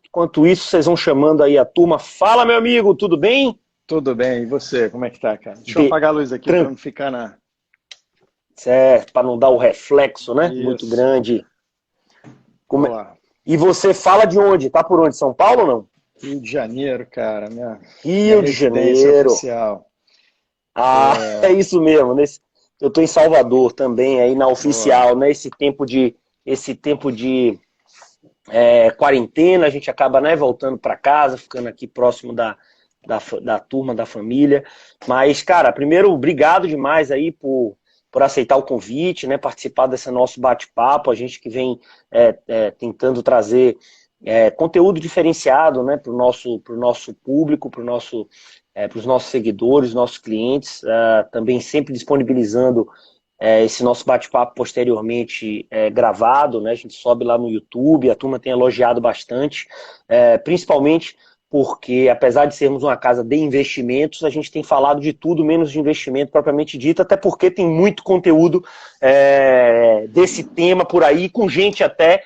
Enquanto isso, vocês vão chamando aí a turma. Fala, meu amigo, tudo bem? Tudo bem, e você? Como é que tá, cara? Deixa eu Be... apagar a luz aqui para Tran... não ficar na. Certo, para não dar o reflexo, né? Muito Isso. grande. Como... Boa. E você fala de onde? Tá por onde? São Paulo ou não? Rio de Janeiro, cara, minha Rio de residência Janeiro. oficial. Ah, é É, isso mesmo. Eu tô em Salvador também, aí na boa. oficial, né? Esse tempo de quarentena, a gente acaba, né, voltando para casa, ficando aqui próximo da turma, da família. Mas, cara, primeiro, obrigado demais aí por aceitar o convite, né, participar desse nosso bate-papo, a gente que vem tentando trazer conteúdo diferenciado, né, pro nosso público, pros nossos seguidores, nossos clientes, também sempre disponibilizando esse nosso bate-papo posteriormente gravado, né? A gente sobe lá no YouTube, a turma tem elogiado bastante, principalmente porque, apesar de sermos uma casa de investimentos, a gente tem falado de tudo menos de investimento propriamente dito, até porque tem muito conteúdo desse tema por aí, com gente até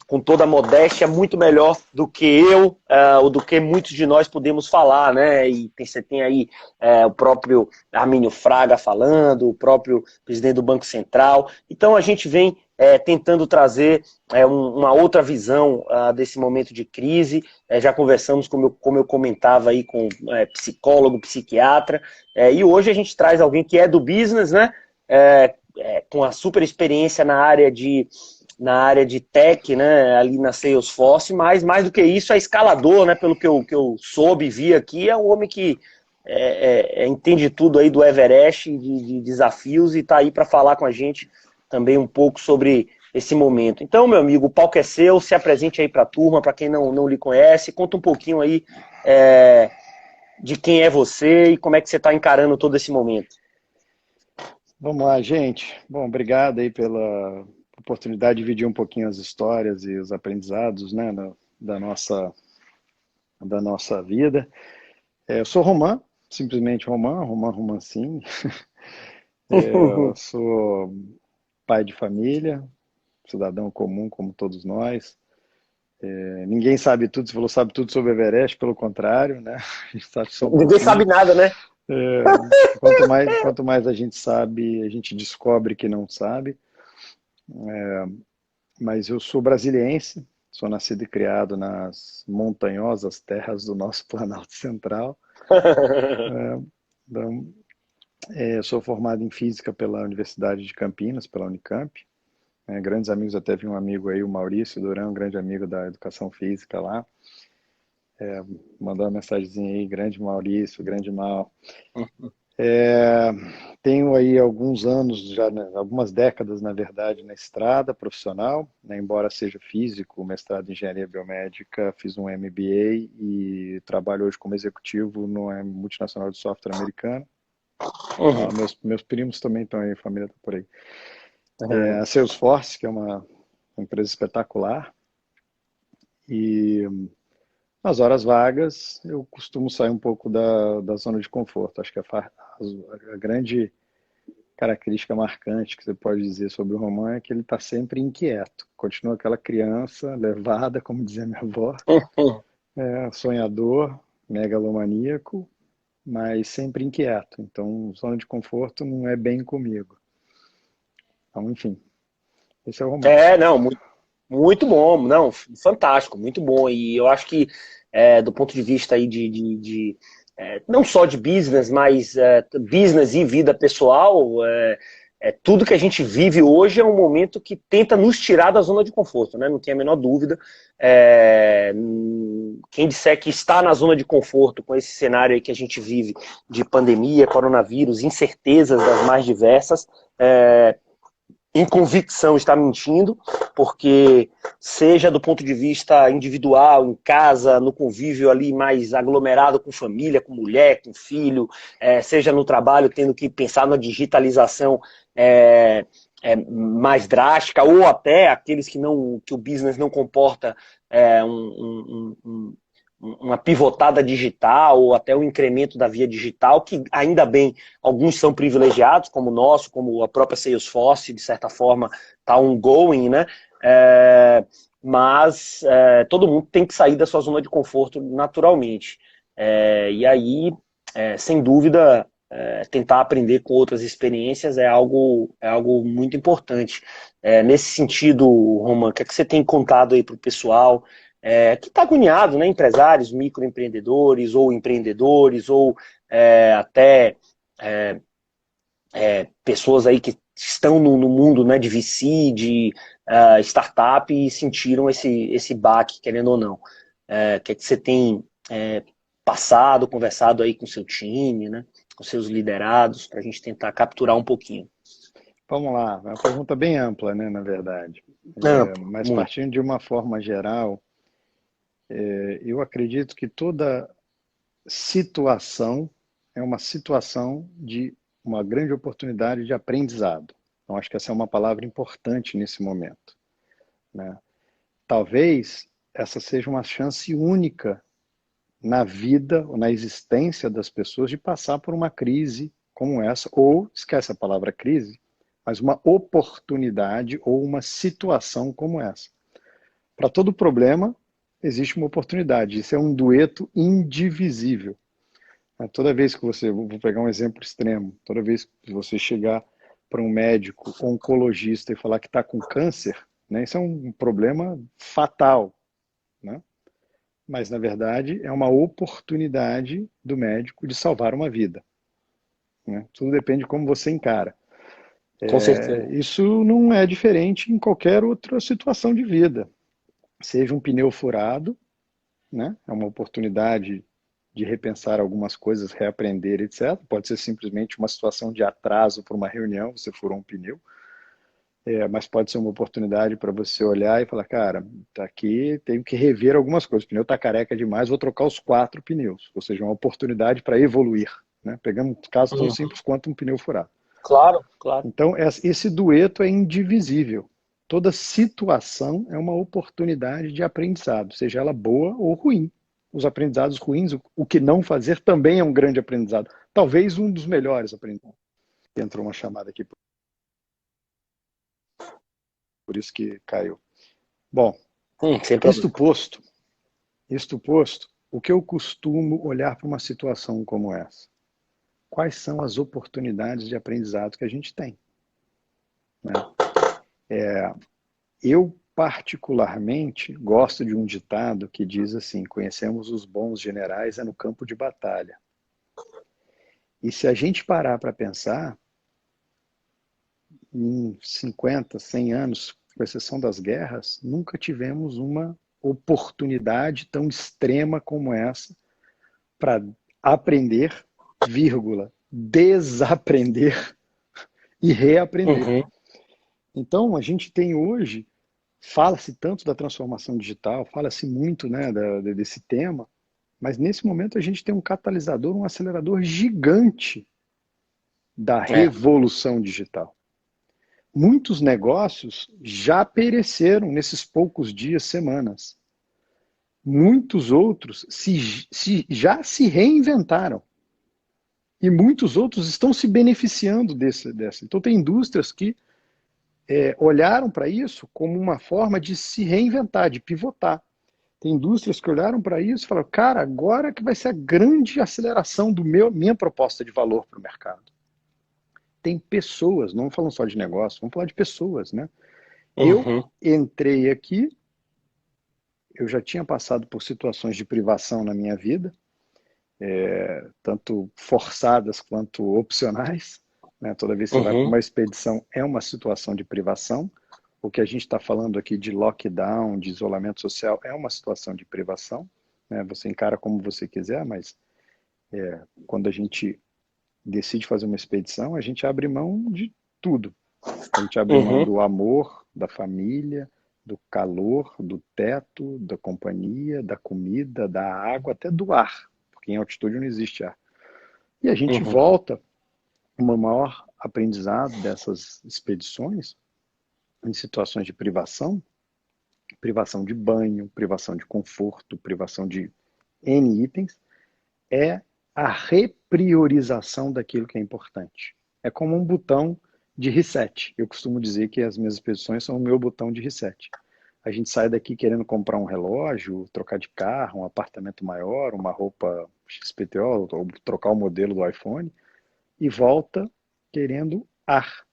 com toda a modéstia, muito melhor do que eu, ou do que muitos de nós podemos falar, né? E você tem aí o próprio Armínio Fraga falando, o próprio presidente do Banco Central. Então a gente vem tentando trazer uma outra visão desse momento de crise. Já conversamos, como eu comentava aí, com psicólogo, psiquiatra, e hoje a gente traz alguém que é do business, né? Com a super experiência na área de tech, né, ali na Salesforce, mas mais do que isso é escalador, né, pelo que eu soube e vi aqui, é um homem que entende tudo aí do Everest, de desafios, e está aí para falar com a gente também um pouco sobre esse momento. Então, meu amigo, o palco é seu, se apresente aí para a turma, para quem não lhe conhece, conta um pouquinho aí de quem é você e como é que você está encarando todo esse momento. Vamos lá, gente. Bom, obrigado aí pela oportunidade de dividir um pouquinho as histórias e os aprendizados, né, da nossa vida. Eu sou Romã, simplesmente Romancinho. Eu sou pai de família, cidadão comum como todos nós. Ninguém sabe tudo, você falou sabe tudo sobre o Everest, pelo contrário, né? A gente sabe só um Ninguém pouquinho. sabe nada, né? É, quanto mais a gente sabe, a gente descobre que não sabe. Mas eu sou brasiliense, sou nascido e criado nas montanhosas terras do nosso Planalto Central. Então, sou formado em Física pela Universidade de Campinas, pela Unicamp. Grandes amigos, até vi um amigo aí, o Maurício Durão, um grande amigo da Educação Física lá. Mandou uma mensagenzinha aí, grande Maurício, grande Mal. Tenho aí alguns anos, já, né, algumas décadas, na verdade, na estrada profissional, né, embora seja físico, mestrado em engenharia biomédica, fiz um MBA e trabalho hoje como executivo numa multinacional de software americana. Uhum. Meus primos também estão aí, a família está por aí. Uhum. A Salesforce, que é uma empresa espetacular, e nas horas vagas eu costumo sair um pouco da zona de conforto. Acho que a grande característica marcante que você pode dizer sobre o Roman é que ele está sempre inquieto. Continua aquela criança levada, como dizia minha avó, sonhador, megalomaníaco, mas sempre inquieto. Então, zona de conforto não é bem comigo. Então, enfim, esse é o Roman. Não, muito, muito bom, não, fantástico, muito bom. E eu acho que, do ponto de vista aí não só de business, mas business e vida pessoal, tudo que a gente vive hoje é um momento que tenta nos tirar da zona de conforto, né? Não tem a menor dúvida. É, Quem disser que está na zona de conforto com esse cenário aí que a gente vive de pandemia, coronavírus, incertezas das mais diversas, em convicção está mentindo, porque seja do ponto de vista individual, em casa, no convívio ali mais aglomerado com família, com mulher, com filho, seja no trabalho tendo que pensar na digitalização mais drástica, ou até aqueles que o business não comporta uma pivotada digital ou até o incremento da via digital, que ainda bem, alguns são privilegiados, como o nosso, como a própria Salesforce, de certa forma, está ongoing, né? mas todo mundo tem que sair da sua zona de conforto naturalmente. E aí, sem dúvida, tentar aprender com outras experiências é algo muito importante. Nesse sentido, Roman, o que é que você tem contado aí para o pessoal que está agoniado, né? Empresários, microempreendedores ou empreendedores, ou até é, pessoas aí que estão no mundo, né, de VC, de startup e sentiram esse baque, querendo ou não. O que é que você tem passado, conversado aí com o seu time, né, com seus liderados, para a gente tentar capturar um pouquinho? Vamos lá, é uma pergunta bem ampla, né, na verdade. Amplo, Mas muito. partindo de uma forma geral, eu acredito que toda situação é uma situação de uma grande oportunidade de aprendizado. Então, acho que essa é uma palavra importante nesse momento, né? Talvez essa seja uma chance única na vida ou na existência das pessoas de passar por uma crise como essa, ou, esquece a palavra crise, mas uma oportunidade ou uma situação como essa. Para todo problema, existe uma oportunidade. Isso é um dueto indivisível. Toda vez que você, vou pegar um exemplo extremo, toda vez que você chegar para um médico oncologista e falar que está com câncer, né, isso é um problema fatal, né? Mas, na verdade, é uma oportunidade do médico de salvar uma vida, né? Tudo depende de como você encara. Com certeza. Isso não é diferente em qualquer outra situação de vida. Seja um pneu furado, né? É uma oportunidade de repensar algumas coisas, reaprender, etc. Pode ser simplesmente uma situação de atraso para uma reunião, você furou um pneu, mas pode ser uma oportunidade para você olhar e falar, cara, tá aqui, tenho que rever algumas coisas. O pneu está careca demais, vou trocar os 4 pneus. Ou seja, uma oportunidade para evoluir, né? Pegando um caso tão Uhum. simples quanto um pneu furado. Claro, claro. Então, esse dueto é indivisível. Toda situação é uma oportunidade de aprendizado, seja ela boa ou ruim. Os aprendizados ruins, o que não fazer, também é um grande aprendizado. Talvez um dos melhores aprendizados. Entrou uma chamada aqui, por isso que caiu. Bom, Sem isto problema. posto, isto posto, o que eu costumo olhar para uma situação como essa? Quais são as oportunidades de aprendizado que a gente tem, né? Eu, particularmente, gosto de um ditado que diz assim: conhecemos os bons generais é no campo de batalha. E se a gente parar para pensar, em 50, 100 anos, com exceção das guerras, nunca tivemos uma oportunidade tão extrema como essa para aprender, vírgula, desaprender e reaprender. Uhum. Então, a gente tem hoje, fala-se tanto da transformação digital, fala-se muito, né, desse tema, mas nesse momento a gente tem um catalisador, um acelerador gigante da É. revolução digital. Muitos negócios já pereceram nesses poucos dias, semanas. Muitos outros já se reinventaram. E muitos outros estão se beneficiando dessa. Então, tem indústrias que olharam para isso como uma forma de se reinventar, de pivotar. Tem indústrias que olharam para isso e falaram, cara, agora que vai ser a grande aceleração do minha proposta de valor para o mercado. Tem pessoas, não falando só de negócio, vamos falar de pessoas, né? Eu Uhum. entrei aqui, eu já tinha passado por situações de privação na minha vida, tanto forçadas quanto opcionais, né? Toda vez que você vai para Uhum. uma expedição é uma situação de privação. O que a gente está falando aqui de lockdown, de isolamento social, é uma situação de privação, né? Você encara como você quiser, mas quando a gente decide fazer uma expedição, a gente abre mão de tudo. A gente abre mão Uhum. do amor, da família, do calor, do teto, da companhia, da comida, da água, até do ar, porque em altitude não existe ar. E a gente Uhum. volta, uma maior aprendizado dessas expedições, em situações de privação, privação de banho, privação de conforto, privação de N itens, é a repriorização daquilo que é importante. É como um botão de reset. Eu costumo dizer que as minhas expedições são o meu botão de reset. a gente sai daqui querendo comprar um relógio, trocar de carro, um apartamento maior, uma roupa XPTO, ou trocar o modelo do iPhone, e volta querendo ar.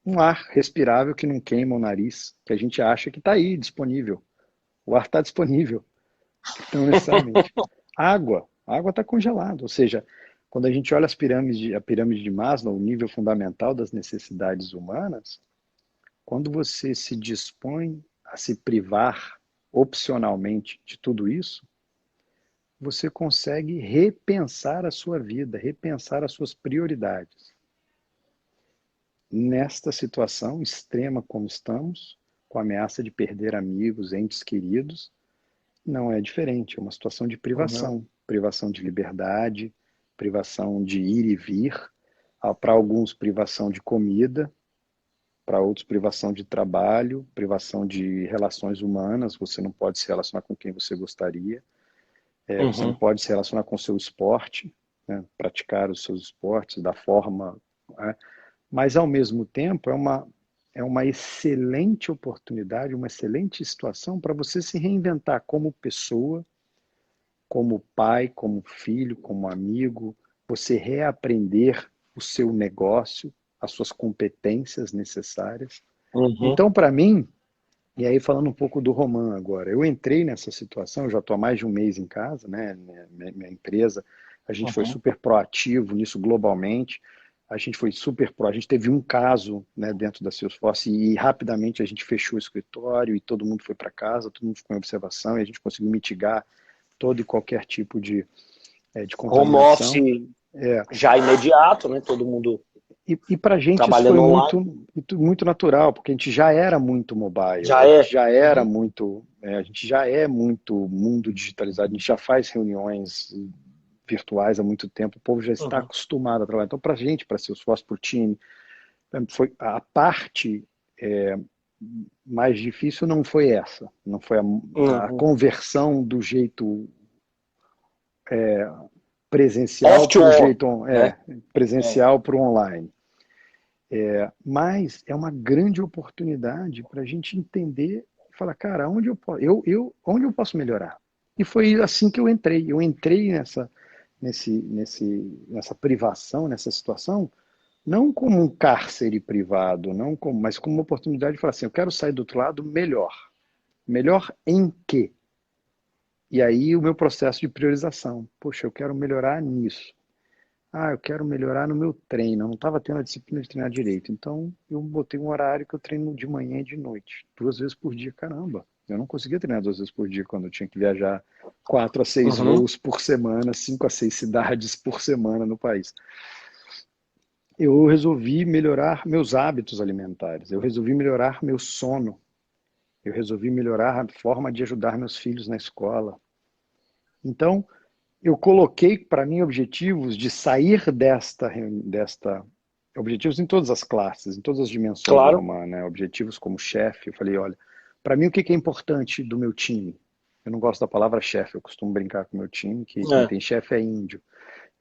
Um ar respirável que não queima o nariz, que a gente acha que está aí disponível. O ar está disponível, não necessariamente. Água, a água está congelada, ou seja, quando a gente olha a pirâmide de Maslow, o nível fundamental das necessidades humanas, quando você se dispõe a se privar opcionalmente de tudo isso, você consegue repensar a sua vida, repensar as suas prioridades. Nesta situação extrema como estamos, com a ameaça de perder amigos, entes queridos, não é diferente, é uma situação de Uhum. privação, privação de liberdade, privação de ir e vir, para alguns privação de comida, para outros privação de trabalho, privação de relações humanas, você não pode se relacionar com quem você gostaria, você não Uhum. pode se relacionar com o seu esporte, né, praticar os seus esportes da forma, né, mas ao mesmo tempo é uma excelente oportunidade, uma excelente situação para você se reinventar como pessoa, como pai, como filho, como amigo, você reaprender o seu negócio, as suas competências necessárias. Uhum. Então, para mim, e aí falando um pouco do Roman agora, eu entrei nessa situação, já estou há mais de um mês em casa, né? Minha empresa, a gente foi Uhum. super proativo nisso globalmente, a gente foi super pro, a gente teve um caso, né, dentro da Salesforce e rapidamente a gente fechou o escritório e todo mundo foi para casa, todo mundo ficou em observação e a gente conseguiu mitigar todo e qualquer tipo de Home contaminação. office É, já imediato, né? Todo mundo e para a gente isso foi trabalhando online. muito natural, porque a gente já era muito mobile, Já a gente é. já era Uhum. muito, a gente já é muito mundo digitalizado, a gente já faz reuniões virtuais há muito tempo, o povo já está Uhum. acostumado a trabalhar. Então, para a gente, para Salesforce, para o time, foi a parte é, mais difícil não foi essa, não foi a Uhum. conversão do jeito presencial Off to para o on, jeito né? É. presencial para o online. Mas é uma grande oportunidade para a gente entender e falar, cara, onde eu posso melhorar? E foi assim que eu entrei. Eu entrei nessa privação, nessa situação, não como um cárcere privado, mas como uma oportunidade de falar assim, eu quero sair do outro lado melhor. Melhor em quê? E aí o meu processo de priorização. Poxa, eu quero melhorar nisso. Ah, eu quero melhorar no meu treino. Eu não estava tendo a disciplina de treinar direito. Então, eu botei um horário que eu treino de manhã e de noite. 2 vezes por dia. Caramba, eu não conseguia treinar 2 vezes por dia quando eu tinha que viajar 4 a 6 Uhum. voos por semana, 5 a 6 cidades por semana no país. Eu resolvi melhorar meus hábitos alimentares. Eu resolvi melhorar meu sono. Eu resolvi melhorar a forma de ajudar meus filhos na escola. Então, eu coloquei para mim objetivos de sair desta objetivos em todas as classes, em todas as dimensões do Claro. Romano, né? Objetivos como chefe. Eu falei, olha, para mim o que é importante do meu time? Eu não gosto da palavra chefe, eu costumo brincar com o meu time que quem É. tem chefe é índio.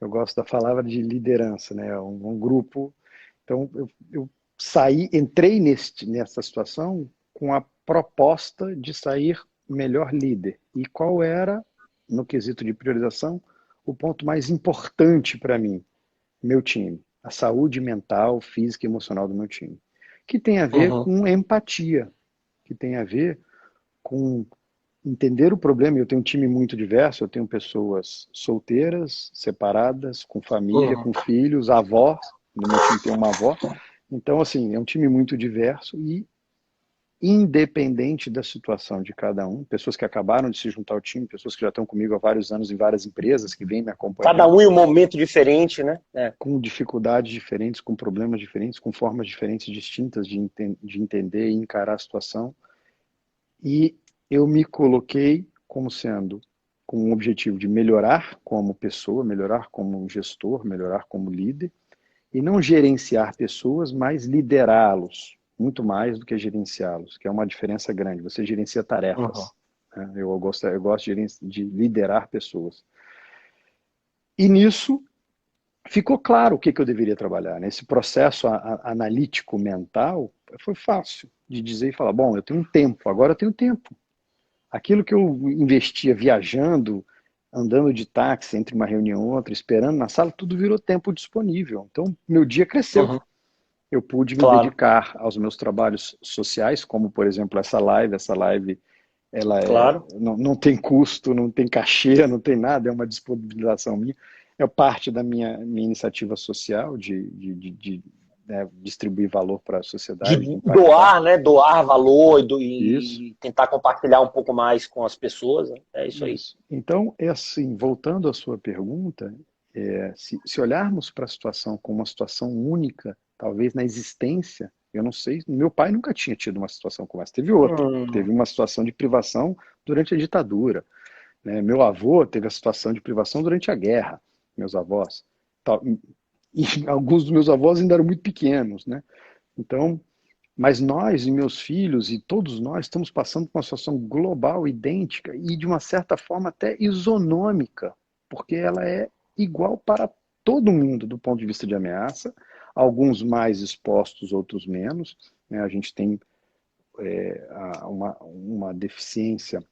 Eu gosto da palavra de liderança, né? Um grupo. Então eu entrei nessa situação com a proposta de sair melhor líder. E qual era, no quesito de priorização, o ponto mais importante para mim? Meu time. A saúde mental, física e emocional do meu time. Que tem a ver Uhum. com empatia, que tem a ver com entender o problema. Eu tenho um time muito diverso, eu tenho pessoas solteiras, separadas, com família, Uhum. com filhos, avós. No meu time tem uma avó. Então, assim, é um time muito diverso e independente da situação de cada um, pessoas que acabaram de se juntar ao time, pessoas que já estão comigo há vários anos em várias empresas, que vêm me Cada acompanhando, um em um momento diferente, né? É. com dificuldades diferentes, com problemas diferentes, com formas diferentes, distintas de entender e encarar a situação. E eu me coloquei como sendo com o objetivo de melhorar como pessoa, melhorar como gestor, melhorar como líder, e não gerenciar pessoas, mas liderá-los, muito mais do que gerenciá-los, que é uma diferença grande. Você gerencia Uhum. tarefas. Né? Eu gosto de liderar pessoas. E nisso, ficou claro o que eu deveria trabalhar. Nesse processo analítico mental, foi fácil de dizer e falar, bom, eu tenho um tempo, agora eu tenho tempo. Aquilo que eu investia viajando, andando de táxi entre uma reunião e outra, esperando na sala, tudo virou tempo disponível. Então, meu dia cresceu. Uhum. Eu pude me Claro, dedicar aos meus trabalhos sociais, como, por exemplo, essa live. Essa live, claro. não tem custo, não tem cachê, não tem nada, é uma disponibilização minha. É parte da minha iniciativa social né, distribuir valor para a De sociedade, de impactar. doar, né? Doar valor Isso. e tentar compartilhar um pouco mais com as pessoas. Né? É isso aí. Isso. Então, é assim, voltando à sua pergunta, se olharmos para a situação como uma situação única, talvez na existência, eu não sei, meu pai nunca tinha tido uma situação como essa, teve outra. Hum, Teve uma situação de privação durante a ditadura, né? Meu avô teve a situação de privação durante a guerra, meus avós. E alguns dos meus avós ainda eram muito pequenos, né? Então, mas nós e meus filhos e todos nós estamos passando por uma situação global, idêntica e de uma certa forma até isonômica, porque ela é igual para todo mundo do ponto de vista de ameaça, alguns mais expostos, outros menos. Né? A gente tem uma deficiência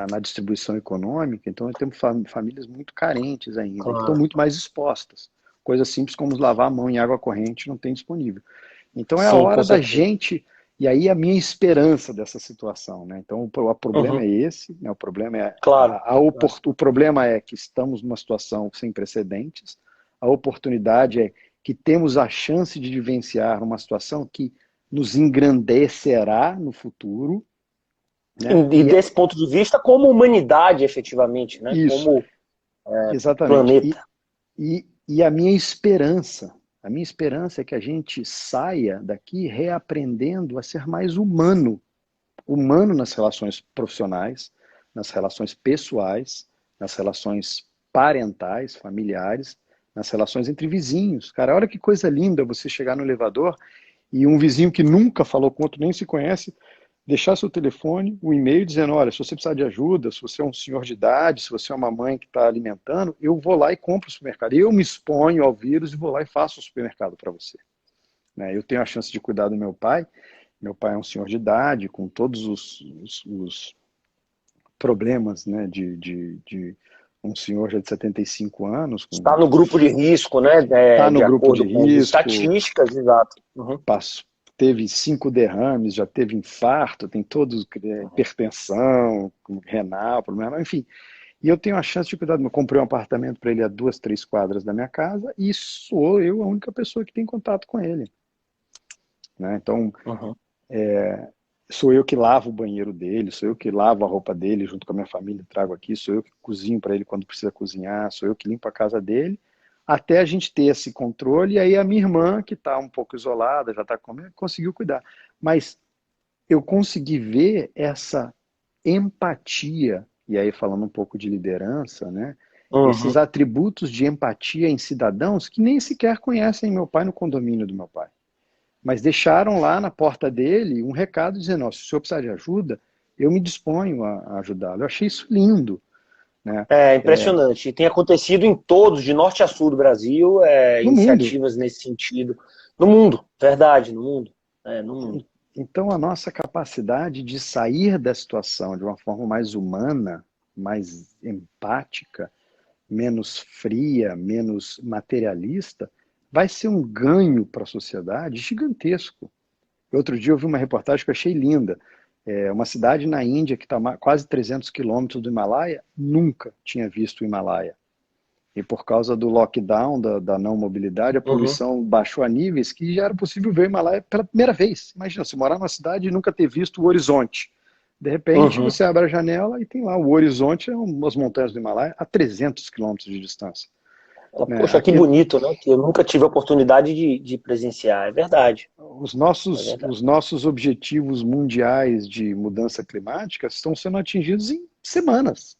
na distribuição econômica, então nós temos famílias muito carentes ainda, que estão claro. muito mais expostas. Coisas simples como lavar a mão em água corrente não tem disponível. Então é a Sim, com hora da certeza. gente, e aí a minha esperança dessa situação, né? Então o problema Uhum, é esse, né? O problema é claro. Claro. o problema é que estamos numa situação sem precedentes. A oportunidade é que temos a chance de vivenciar uma situação que nos engrandecerá no futuro, né? E desse ponto de vista, como humanidade, efetivamente, né? Isso, Como exatamente. planeta. E a minha esperança é que a gente saia daqui reaprendendo a ser mais humano, humano nas relações profissionais, nas relações pessoais, nas relações parentais, familiares, nas relações entre vizinhos. Cara, olha que coisa linda você chegar no elevador e um vizinho que nunca falou com outro, nem se conhece, deixar seu telefone, o e-mail dizendo, olha, se você precisar de ajuda, se você é um senhor de idade, se você é uma mãe que está alimentando, eu vou lá e compro o supermercado. Eu me exponho ao vírus e vou lá e faço o supermercado para você. Né? Eu tenho a chance de cuidar do meu pai. Meu pai é um senhor de idade, com todos os problemas, né, de um senhor já de 75 anos, Está no grupo de risco, né? tá De no grupo de acordo com as risco, estatísticas, exato. Uhum. teve 5 derrames, já teve infarto, tem todos, hipertensão, renal, problema, enfim. E eu tenho a chance de cuidar do meu. Comprei um apartamento para ele a 2, 3 quadras da minha casa e sou eu a única pessoa que tem contato com ele. Né? Então, Uhum. sou eu que lavo o banheiro dele, sou eu que lavo a roupa dele junto com a minha família, trago aqui, sou eu que cozinho para ele quando precisa cozinhar, sou eu que limpo a casa dele, até a gente ter esse controle, e aí a minha irmã, que está um pouco isolada, já está comigo, conseguiu cuidar. Mas eu consegui ver essa empatia, e aí falando um pouco de liderança, né? Esses Uhum. atributos de empatia em cidadãos que nem sequer conhecem meu pai no condomínio do meu pai. Mas deixaram lá na porta dele um recado dizendo, oh, se o senhor precisar de ajuda, eu me disponho a ajudá-lo. Eu achei isso lindo. Né? É impressionante. E tem acontecido em todos, de norte a sul do Brasil, No mundo. iniciativas nesse sentido. No mundo, verdade, no mundo. No mundo. Então, a nossa capacidade de sair da situação de uma forma mais humana, mais empática, menos fria, menos materialista, vai ser um ganho para a sociedade gigantesco. Outro dia eu vi uma reportagem que eu achei linda. Uma cidade na Índia que está quase 300 quilômetros do Himalaia, nunca tinha visto o Himalaia. E por causa do lockdown, da não mobilidade, a Uhum. poluição baixou a níveis que já era possível ver o Himalaia pela primeira vez. Imagina, você morar numa cidade e nunca ter visto o horizonte. De repente, Uhum. você abre a janela e tem lá o horizonte, as montanhas do Himalaia, a 300 quilômetros de distância. Né? Poxa, que Aqui, bonito, né? Que eu nunca tive a oportunidade de presenciar. É verdade. É verdade. os nossos objetivos mundiais de mudança climática estão sendo atingidos em semanas.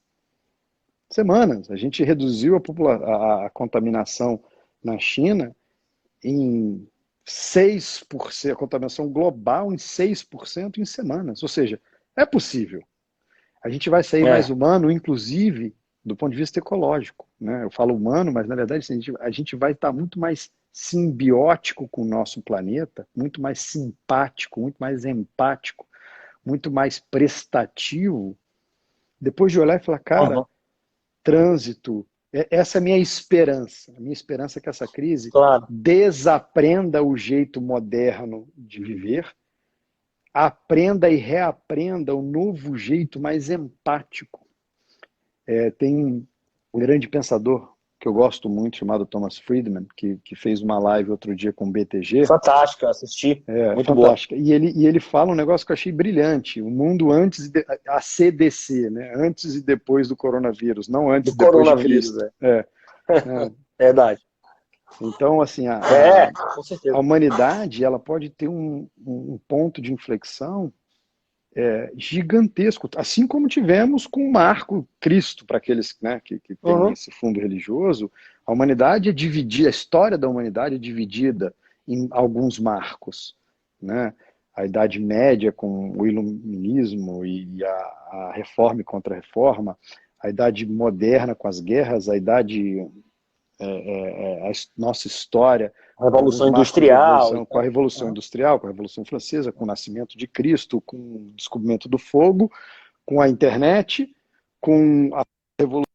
Semanas. A gente reduziu a contaminação na China em 6%, a contaminação global em 6% em semanas. Ou seja, é possível. A gente vai sair mais É. humano, inclusive do ponto de vista ecológico, né? Eu falo humano, mas na verdade assim, a gente vai estar muito mais simbiótico com o nosso planeta, muito mais simpático, muito mais empático, muito mais prestativo, depois de olhar e falar, cara, Uhum. trânsito, essa é a minha esperança. A minha esperança é que essa crise Claro. desaprenda o jeito moderno de viver, aprenda e reaprenda o novo jeito mais empático. Tem um grande pensador que eu gosto muito, chamado Thomas Friedman, que fez uma live outro dia com o BTG, Fantástico, eu assisti. Muito boa. fantástica. E ele fala um negócio que eu achei brilhante, o mundo antes a CDC, né? Antes e depois do coronavírus, não antes Do e depois de coronavírus, Cristo. é. Né? Verdade. Então, assim, Com a certeza. humanidade ela pode ter um ponto de inflexão gigantesco, assim como tivemos com o marco Cristo, para aqueles, né, que têm Uhum. esse fundo religioso. A humanidade é dividida, a história da humanidade é dividida em alguns marcos, né? A Idade Média com o Iluminismo e a Reforma e Contra-Reforma, a Idade Moderna com as guerras, a Idade a nossa história, com alguns Revolução marcos de Industrial. evolução, com a Então, Revolução uhum. Industrial, com a Revolução Francesa, com o nascimento de Cristo, com o descobrimento do fogo, com a internet, com a Revolução,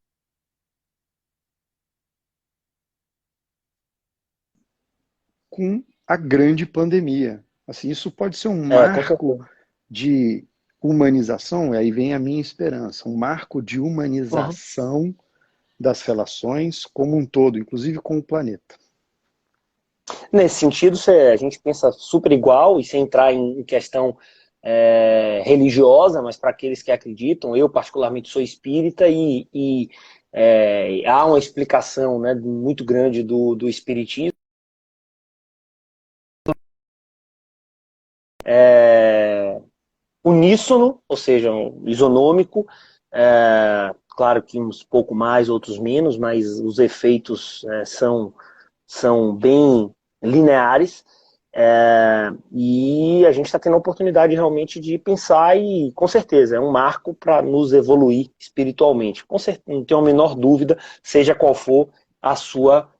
com a grande pandemia. Assim, isso pode ser um Com marco certeza. de humanização, e aí vem a minha esperança, um marco de Uhum. humanização das relações como um todo, inclusive com o planeta. Nesse sentido, a gente pensa super igual, e sem entrar em questão religiosa, mas para aqueles que acreditam, eu particularmente sou espírita e há uma explicação, né, muito grande do espiritismo. Uníssono, ou seja, um isonômico, claro que uns pouco mais, outros menos, mas os efeitos são bem lineares, e a gente está tendo a oportunidade realmente de pensar e, com certeza, é um marco para nos evoluir espiritualmente. Com certeza, não tenho a menor dúvida, seja qual for a sua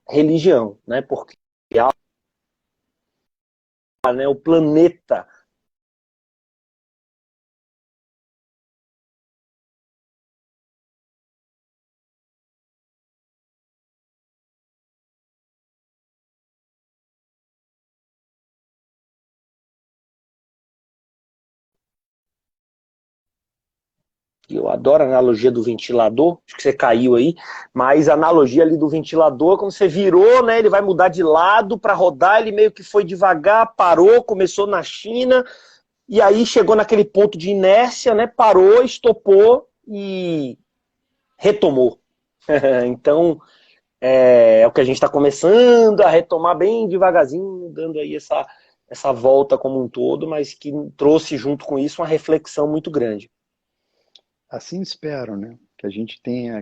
religião, né? Porque né, o planeta. Eu adoro a analogia do ventilador, acho que você caiu aí, mas a analogia ali do ventilador, quando você virou, né, ele vai mudar de lado para rodar, ele meio que foi devagar, parou, começou na China, e aí chegou naquele ponto de inércia, né, parou, estopou e retomou. Então, é o que a gente está começando a retomar bem devagarzinho, dando aí essa volta como um todo, mas que trouxe junto com isso uma reflexão muito grande. Assim espero, né? Que a gente tenha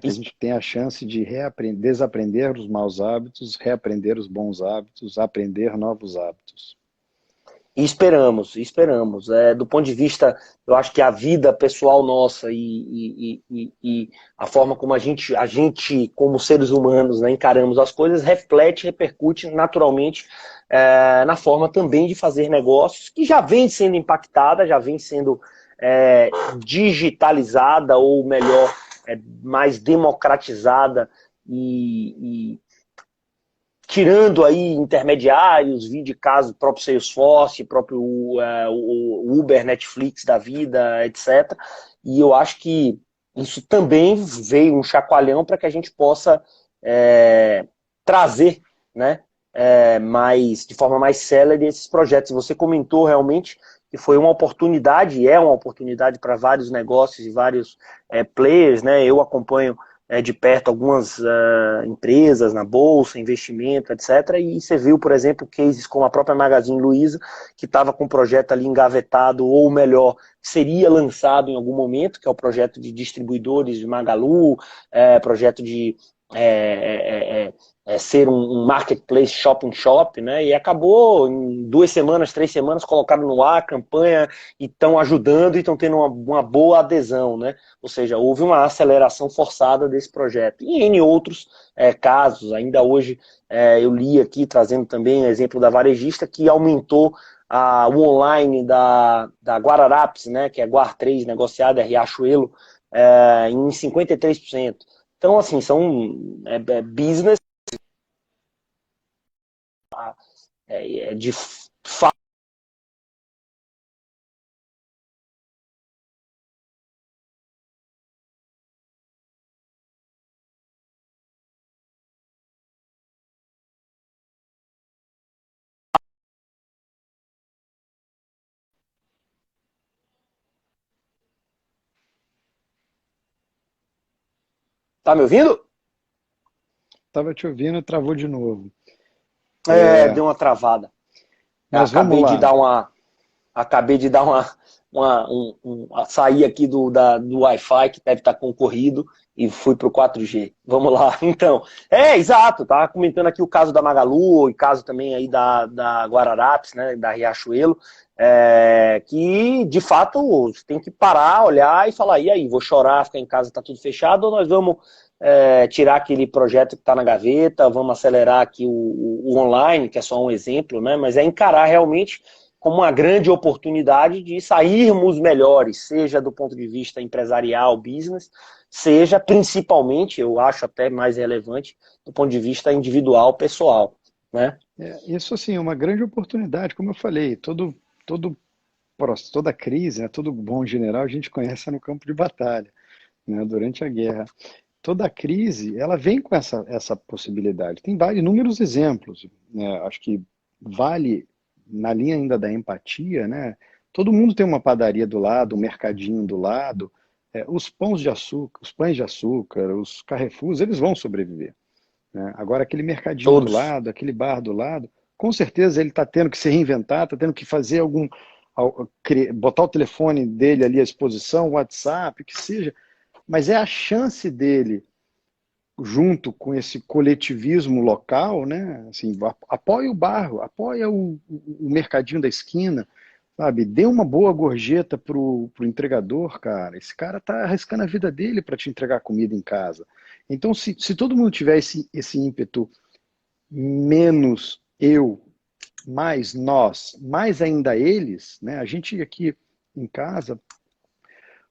a chance de desaprender os maus hábitos, reaprender os bons hábitos, aprender novos hábitos. E esperamos, esperamos. Do ponto de vista, eu acho que a vida pessoal nossa e a forma como a gente, como seres humanos, né, encaramos as coisas, reflete, repercute naturalmente na forma também de fazer negócios, que já vem sendo impactada, já vem sendo é, digitalizada, ou melhor, mais democratizada e tirando aí intermediários, vi de caso próprio Salesforce, próprio o Uber, Netflix da vida, etc. E eu acho que isso também veio um chacoalhão para que a gente possa trazer, né, de forma mais célere esses projetos. Você comentou realmente que foi uma oportunidade, e é uma oportunidade para vários negócios e vários players, né? Eu acompanho de perto algumas empresas na bolsa, investimento, etc. E você viu, por exemplo, cases como a própria Magazine Luiza, que estava com um projeto ali engavetado, ou melhor, seria lançado em algum momento, que é o projeto de distribuidores de Magalu, projeto de ser um marketplace shop, né? E acabou em 2 semanas, 3 semanas, colocaram no ar a campanha e estão ajudando e estão tendo uma boa adesão, né? Ou seja, houve uma aceleração forçada desse projeto. E em outros casos, ainda hoje eu li aqui, trazendo também o exemplo da varejista, que aumentou o online da Guararapes, né? Que é Guar 3, negociada, é Riachuelo, em 53%. Então, assim, são business de fato. Tá me ouvindo? Estava te ouvindo, travou de novo. É, Deu uma travada. mas vamos Acabei de lá. dar sair aqui do Wi-Fi, que deve estar concorrido, e fui para o 4G. Vamos lá, então. Exato, tá comentando aqui o caso da Magalu, e caso também aí da Guararapes, né, da Riachuelo, que, de fato, você tem que parar, olhar e falar, e aí, vou chorar, ficar em casa, tá tudo fechado, ou nós vamos tirar aquele projeto que está na gaveta, vamos acelerar aqui o online, que é só um exemplo, né, mas é encarar realmente como uma grande oportunidade de sairmos melhores, seja do ponto de vista empresarial, business, seja principalmente, eu acho até mais relevante, do ponto de vista individual, pessoal, né? Isso assim, é uma grande oportunidade, como eu falei, toda crise, né, todo bom general a gente conhece no campo de batalha, né, durante a guerra. Toda crise, ela vem com essa possibilidade. Tem vários, inúmeros exemplos, né, acho que vale, na linha ainda da empatia, né, todo mundo tem uma padaria do lado, um mercadinho do lado, os pães de açúcar, os Carrefours, eles vão sobreviver, né? Agora, aquele mercadinho do Todos. lado, aquele bar do lado, com certeza ele está tendo que se reinventar, está tendo que fazer botar o telefone dele ali à disposição, WhatsApp, o que seja, mas é a chance dele, junto com esse coletivismo local, né? Assim, apoia o bairro, apoia o mercadinho da esquina, sabe? Dê uma boa gorjeta pro entregador, cara. Esse cara tá arriscando a vida dele para te entregar comida em casa. Então, se todo mundo tiver esse ímpeto, menos eu, mais nós, mais ainda eles, né? A gente aqui em casa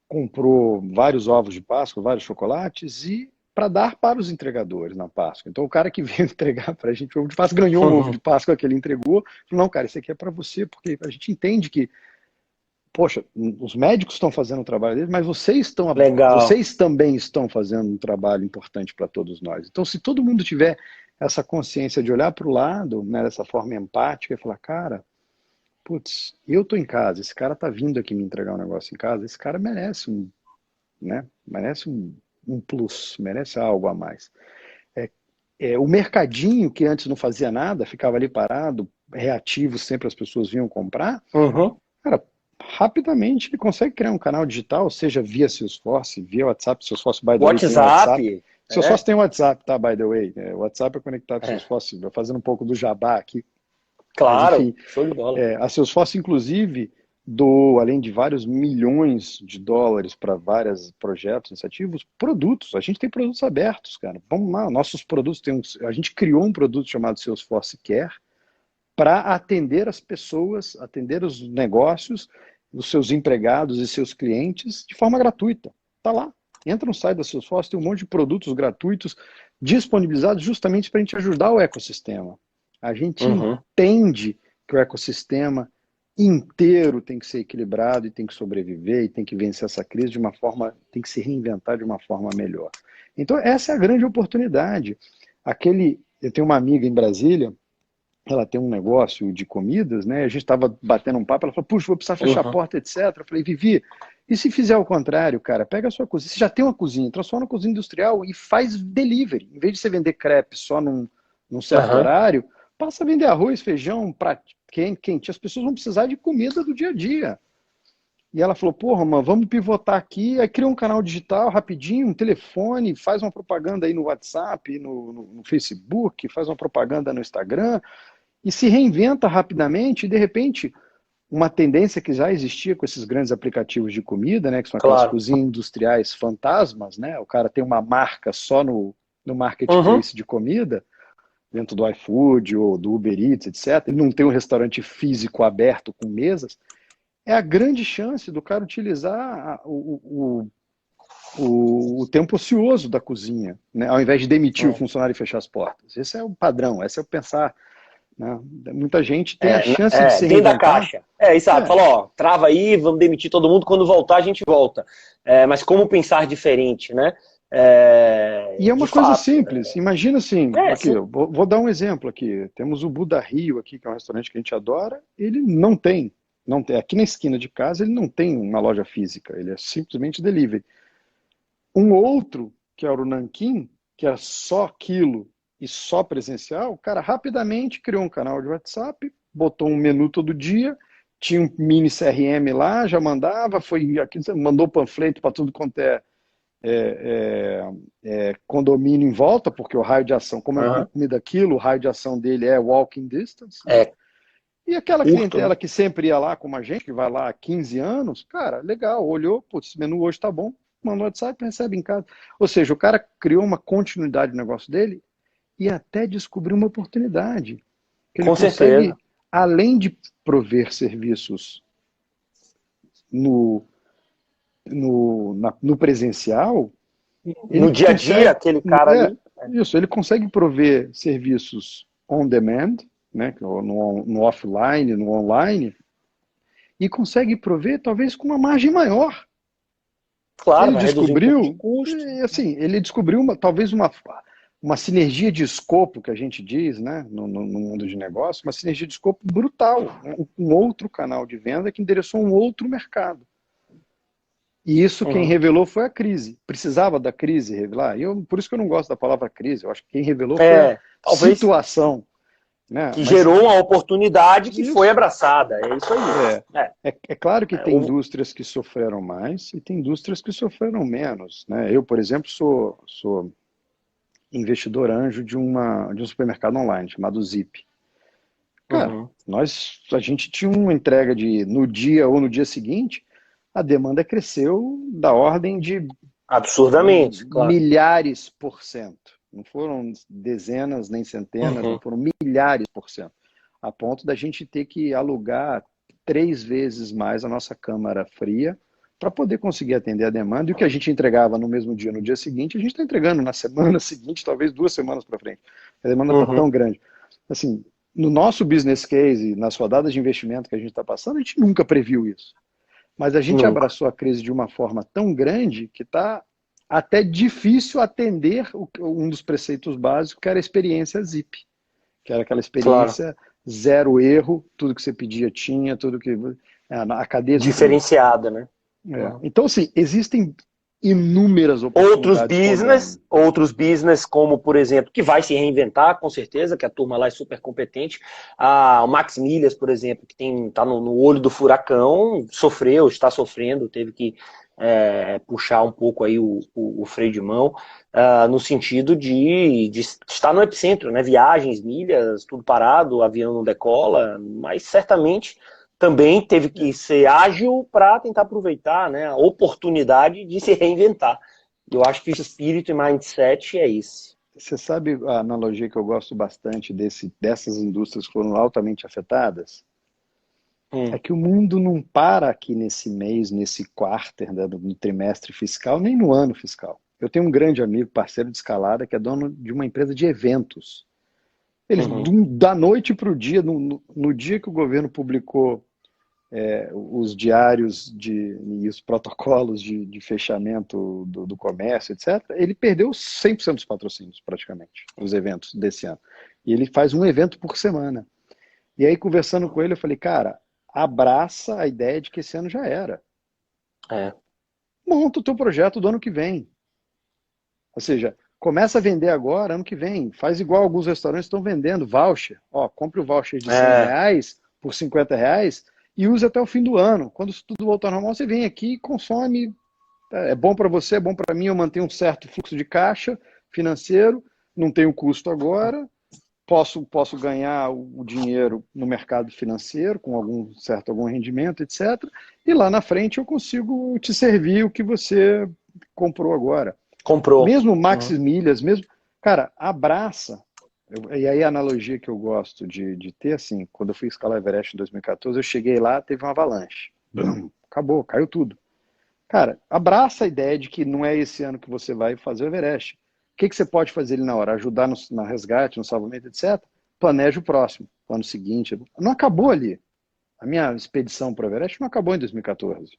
comprou vários ovos de Páscoa, vários chocolates e para dar para os entregadores na Páscoa. Então o cara que veio entregar para a gente o ovo de Páscoa ganhou um ovo de Páscoa que ele entregou. Falou, não, cara, isso aqui é para você, porque a gente entende que, poxa, os médicos estão fazendo o trabalho deles, mas Legal. vocês também estão fazendo um trabalho importante para todos nós. Então, se todo mundo tiver essa consciência de olhar para o lado, né, dessa forma empática, e falar, cara, putz, eu tô em casa, esse cara tá vindo aqui me entregar um negócio em casa, esse cara merece né, merece um plus, merece algo a mais. O mercadinho que antes não fazia nada, ficava ali parado, reativo, sempre as pessoas vinham comprar, Uhum. cara, rapidamente ele consegue criar um canal digital, seja via Salesforce, via WhatsApp. Salesforce, by the way, tem WhatsApp, WhatsApp. é, Salesforce tem WhatsApp, tá, by the way. O WhatsApp é conectado com é, Salesforce, fazendo um pouco do jabá aqui. Mas, claro, enfim, show de bola. a Salesforce, inclusive, doou, além de vários milhões de dólares para vários projetos, iniciativos, produtos. A gente tem produtos abertos, cara. Vamos lá, nossos produtos a gente criou um produto chamado Salesforce Care para atender as pessoas, atender os negócios, os seus empregados e seus clientes de forma gratuita. Tá lá. Entra no site da Salesforce, tem um monte de produtos gratuitos disponibilizados justamente para a gente ajudar o ecossistema. A gente Uhum. entende que o ecossistema inteiro tem que ser equilibrado e tem que sobreviver e tem que vencer essa crise de uma forma, tem que se reinventar de uma forma melhor. Então essa é a grande oportunidade. Eu tenho uma amiga em Brasília, ela tem um negócio de comidas, né? A gente estava batendo um papo, ela falou, puxa, vou precisar fechar a Uhum. porta, etc. Eu falei, Vivi, e se fizer o contrário, cara? Pega a sua cozinha, você já tem uma cozinha, transforma na cozinha industrial e faz delivery. Em vez de você vender crepe só num certo Uhum. horário, passa a vender arroz, feijão, prato quente. As pessoas vão precisar de comida do dia a dia. E ela falou, porra, mano, vamos pivotar aqui. Aí cria um canal digital rapidinho, um telefone, faz uma propaganda aí no WhatsApp, no Facebook, faz uma propaganda no Instagram e se reinventa rapidamente. E de repente, uma tendência que já existia com esses grandes aplicativos de comida, né, que são aquelas Claro. cozinhas industriais fantasmas, né? O cara tem uma marca só no Uhum. marketplace de comida, dentro do iFood ou do Uber Eats, etc. Ele não tem um restaurante físico aberto com mesas. É a grande chance do cara utilizar o tempo ocioso da cozinha, né? Ao invés de demitir o É. funcionário e fechar as portas. Esse é o padrão, esse é o pensar. Né? Muita gente tem a chance de se Dentro da reinventar. caixa. É, exato. É, Fala, ó, trava aí, vamos demitir todo mundo, quando voltar a gente volta. Mas como pensar diferente, né? e é De uma coisa fato. simples. Imagina assim, aqui, Sim. eu vou dar um exemplo aqui. Temos o Buda Rio aqui, que é um restaurante que a gente adora. Ele não tem, aqui na esquina de casa ele não tem uma loja física. Ele é simplesmente delivery. Um outro, que era o Nanquim, que era só aquilo e só presencial, o cara rapidamente criou um canal de WhatsApp, botou um menu todo dia, tinha um mini CRM lá, já mandava, foi aqui, mandou panfleto para tudo quanto condomínio em volta, porque o raio de ação, como é uma Aham. comida aquilo, o raio de ação dele é walking distance, né? É E aquela curto, né? clientela que sempre ia lá como a gente, que vai lá há 15 anos, cara, legal, olhou, putz, esse menu hoje tá bom, mandou WhatsApp, recebe em casa. Ou seja, o cara criou uma continuidade no negócio dele e até descobriu uma oportunidade. Que ele Com certeza. consegue, além de prover serviços no, no presencial, ele No dia a dia, consegue, aquele cara ali. ele consegue prover serviços on demand, né, no offline, no online, e consegue prover talvez com uma margem maior. Claro, Ele vai reduzir um pouco de descobriu, custo. assim, ele descobriu talvez uma sinergia de escopo que a gente diz, né, no mundo de negócio, uma sinergia de escopo brutal, um outro canal de venda que endereçou um outro mercado. E isso quem Uhum. revelou foi a crise. Precisava da crise revelar. Por isso que eu não gosto da palavra crise. Eu acho que quem revelou foi a Talvez situação, né? que Mas gerou uma oportunidade que foi isso abraçada. É isso é, aí. é claro que tem Houve- indústrias que sofreram mais e tem indústrias que sofreram menos, né? Eu, por exemplo, sou investidor anjo de um supermercado online chamado Zip. Cara, Uhum. a gente tinha uma entrega no dia ou no dia seguinte, a demanda cresceu da ordem de Absurdamente, claro. milhares por cento. Não foram dezenas nem centenas, não Uhum. foram milhares por cento. A ponto da gente ter que alugar 3 vezes mais a nossa câmara fria para poder conseguir atender a demanda. E o que a gente entregava no mesmo dia, no dia seguinte, a gente está entregando na semana seguinte, talvez 2 semanas para frente. A demanda está Uhum. tão grande. Assim, no nosso business case, nas rodadas de investimento que a gente está passando, a gente nunca previu isso. Mas a gente Nunca. abraçou a crise de uma forma tão grande que está até difícil atender um dos preceitos básicos, que era a experiência Zip, que era aquela Claro. experiência zero erro, tudo que você pedia tinha, tudo que a cadeia de suprimentos. Diferenciada, né? É. Uhum. Então, assim, existem inúmeras oportunidades rolando. Outros business, como por exemplo, que vai se reinventar, com certeza, que a turma lá é super competente. O Max Milhas, por exemplo, que está no olho do furacão, sofreu, está sofrendo, teve que puxar um pouco aí o freio de mão, no sentido de estar no epicentro, né? Viagens, milhas, tudo parado, o avião não decola, mas certamente também teve que ser ágil para tentar aproveitar, né, a oportunidade de se reinventar. Eu acho que o espírito e mindset é esse. Você sabe a analogia que eu gosto bastante dessas indústrias que foram altamente afetadas? É Hum. que o mundo não para aqui nesse mês, nesse quarter, né, no trimestre fiscal, nem no ano fiscal. Eu tenho um grande amigo, parceiro de escalada, que é dono de uma empresa de eventos. Eles, Uhum. da noite para o dia, no dia que o governo publicou os diários e os protocolos de fechamento do comércio, etc., ele perdeu 100% dos patrocínios, praticamente, os eventos desse ano. E ele faz um evento por semana. E aí, conversando com ele, eu falei, cara, abraça a ideia de que esse ano já era. É. Monta o teu projeto do ano que vem. Ou seja, começa a vender agora, ano que vem. Faz igual alguns restaurantes estão vendendo, voucher. Ó, compre o voucher de 100 É. reais por 50 reais e use até o fim do ano. Quando isso tudo voltar ao normal, você vem aqui e consome. É bom para você, é bom para mim, eu mantenho um certo fluxo de caixa financeiro, não tenho custo agora, posso ganhar o dinheiro no mercado financeiro com algum rendimento, etc. E lá na frente eu consigo te servir o que você comprou agora. Comprou. Mesmo Max Milhas, mesmo, cara, abraça. E aí a analogia que eu gosto de ter, assim, quando eu fui escalar Everest em 2014, eu cheguei lá, teve uma avalanche. Acabou, caiu tudo. Cara, abraça a ideia de que não é esse ano que você vai fazer o Everest. O que você pode fazer ali na hora? Ajudar no resgate, no salvamento, etc. Planeja o próximo, o ano seguinte. Não acabou ali. A minha expedição para o Everest não acabou em 2014.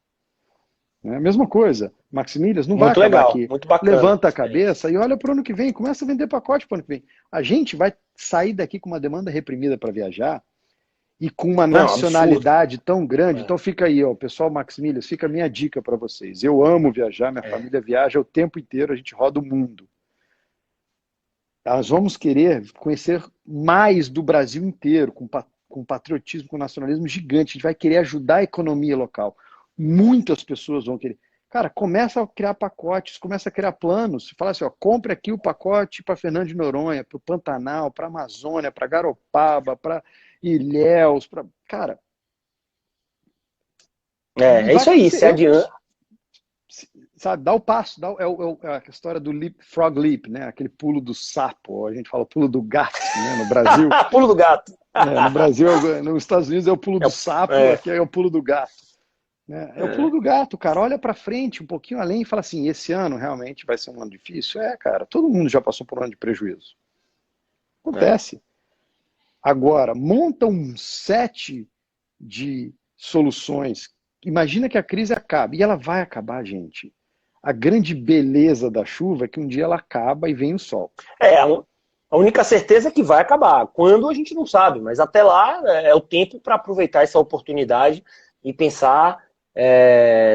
É a mesma coisa. Maximilias não vai Muito acabar legal, aqui. muito bacana. Levanta a cabeça e olha para o ano que vem. Começa a vender pacote para o ano que vem. A gente vai sair daqui com uma demanda reprimida para viajar e com uma Não, absurdo. nacionalidade tão grande. Então fica aí, ó, pessoal Maximilias, fica a minha dica para vocês. Eu amo viajar, minha família viaja o tempo inteiro, a gente roda o mundo. Nós vamos querer conhecer mais do Brasil inteiro, com patriotismo, com nacionalismo gigante. A gente vai querer ajudar a economia local. Muitas pessoas vão querer. Cara, começa a criar pacotes, começa a criar planos. Fala assim, ó, compre aqui o pacote para Fernando de Noronha, para o Pantanal, para a Amazônia, para Garopaba, para Ilhéus, para... Cara... É isso aí, se adianta. Sabe, dá o passo, é a história do frog leap, né? Aquele pulo do sapo, a gente fala pulo do gato, né? No Brasil. Pulo do gato. No Brasil, nos Estados Unidos é o pulo do sapo, aqui é o pulo do gato. É o pulo do gato, cara. Olha para frente, um pouquinho além e fala assim, esse ano realmente vai ser um ano difícil? Cara, todo mundo já passou por um ano de prejuízo. Acontece. Agora, monta um set de soluções. Imagina que a crise acabe, e ela vai acabar, gente. A grande beleza da chuva é que um dia ela acaba e vem o sol. A única certeza é que vai acabar. Quando a gente não sabe, mas até lá é o tempo para aproveitar essa oportunidade e pensar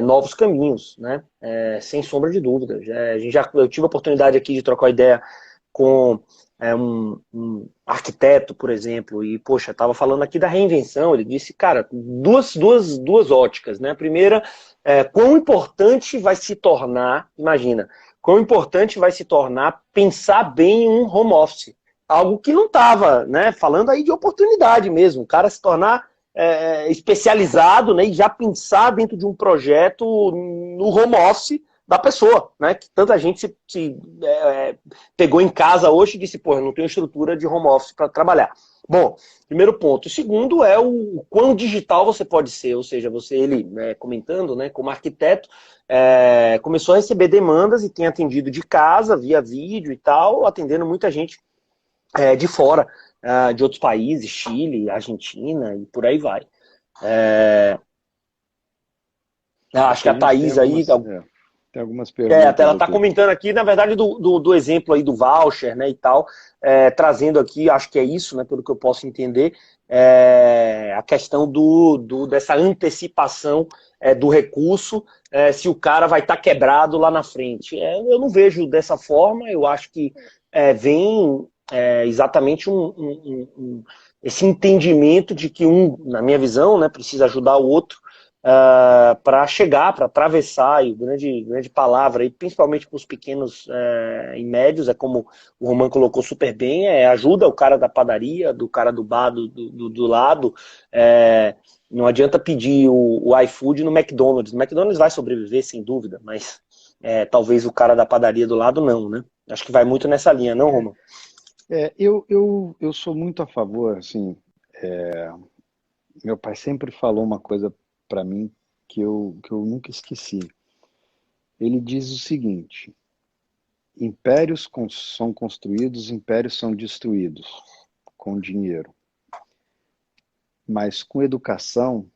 novos caminhos, né? Sem sombra de dúvida. Eu tive a oportunidade aqui de trocar ideia com um arquiteto, por exemplo, e, poxa, estava falando aqui da reinvenção, ele disse, cara, duas óticas, né? A primeira, quão importante vai se tornar, imagina, quão importante vai se tornar pensar bem em um home office, algo que não estava, né? Falando aí de oportunidade mesmo, o cara se tornar especializado, né? E já pensar dentro de um projeto no home office da pessoa, né? Que tanta gente se pegou em casa hoje e disse, pô, eu não tenho estrutura de home office para trabalhar. Bom, primeiro ponto. O segundo é o quão digital você pode ser, ou seja, ele comentando, né, como arquiteto, começou a receber demandas e tem atendido de casa, via vídeo e tal, atendendo muita gente de fora, de outros países, Chile, Argentina e por aí vai. Acho que a Thaís aí... Tem algumas perguntas. Ela está comentando aqui, na verdade, do exemplo aí do voucher, né, e tal, trazendo aqui, acho que é isso, né, pelo que eu posso entender, a questão dessa antecipação do recurso, se o cara vai estar quebrado lá na frente. Eu não vejo dessa forma, eu acho que vem exatamente esse entendimento de que na minha visão, né, precisa ajudar o outro, para chegar, para atravessar, e grande palavra, e principalmente para os pequenos e médios, como o Roman colocou super bem, ajuda o cara da padaria, do cara do bar do lado, não adianta pedir o iFood no McDonald's. O McDonald's vai sobreviver, sem dúvida, mas talvez o cara da padaria do lado não, né? Acho que vai muito nessa linha, não, Roman? Eu sou muito a favor, assim, meu pai sempre falou uma coisa para mim que eu nunca esqueci. Ele diz o seguinte: impérios são construídos, impérios são destruídos com dinheiro. Mas com educação,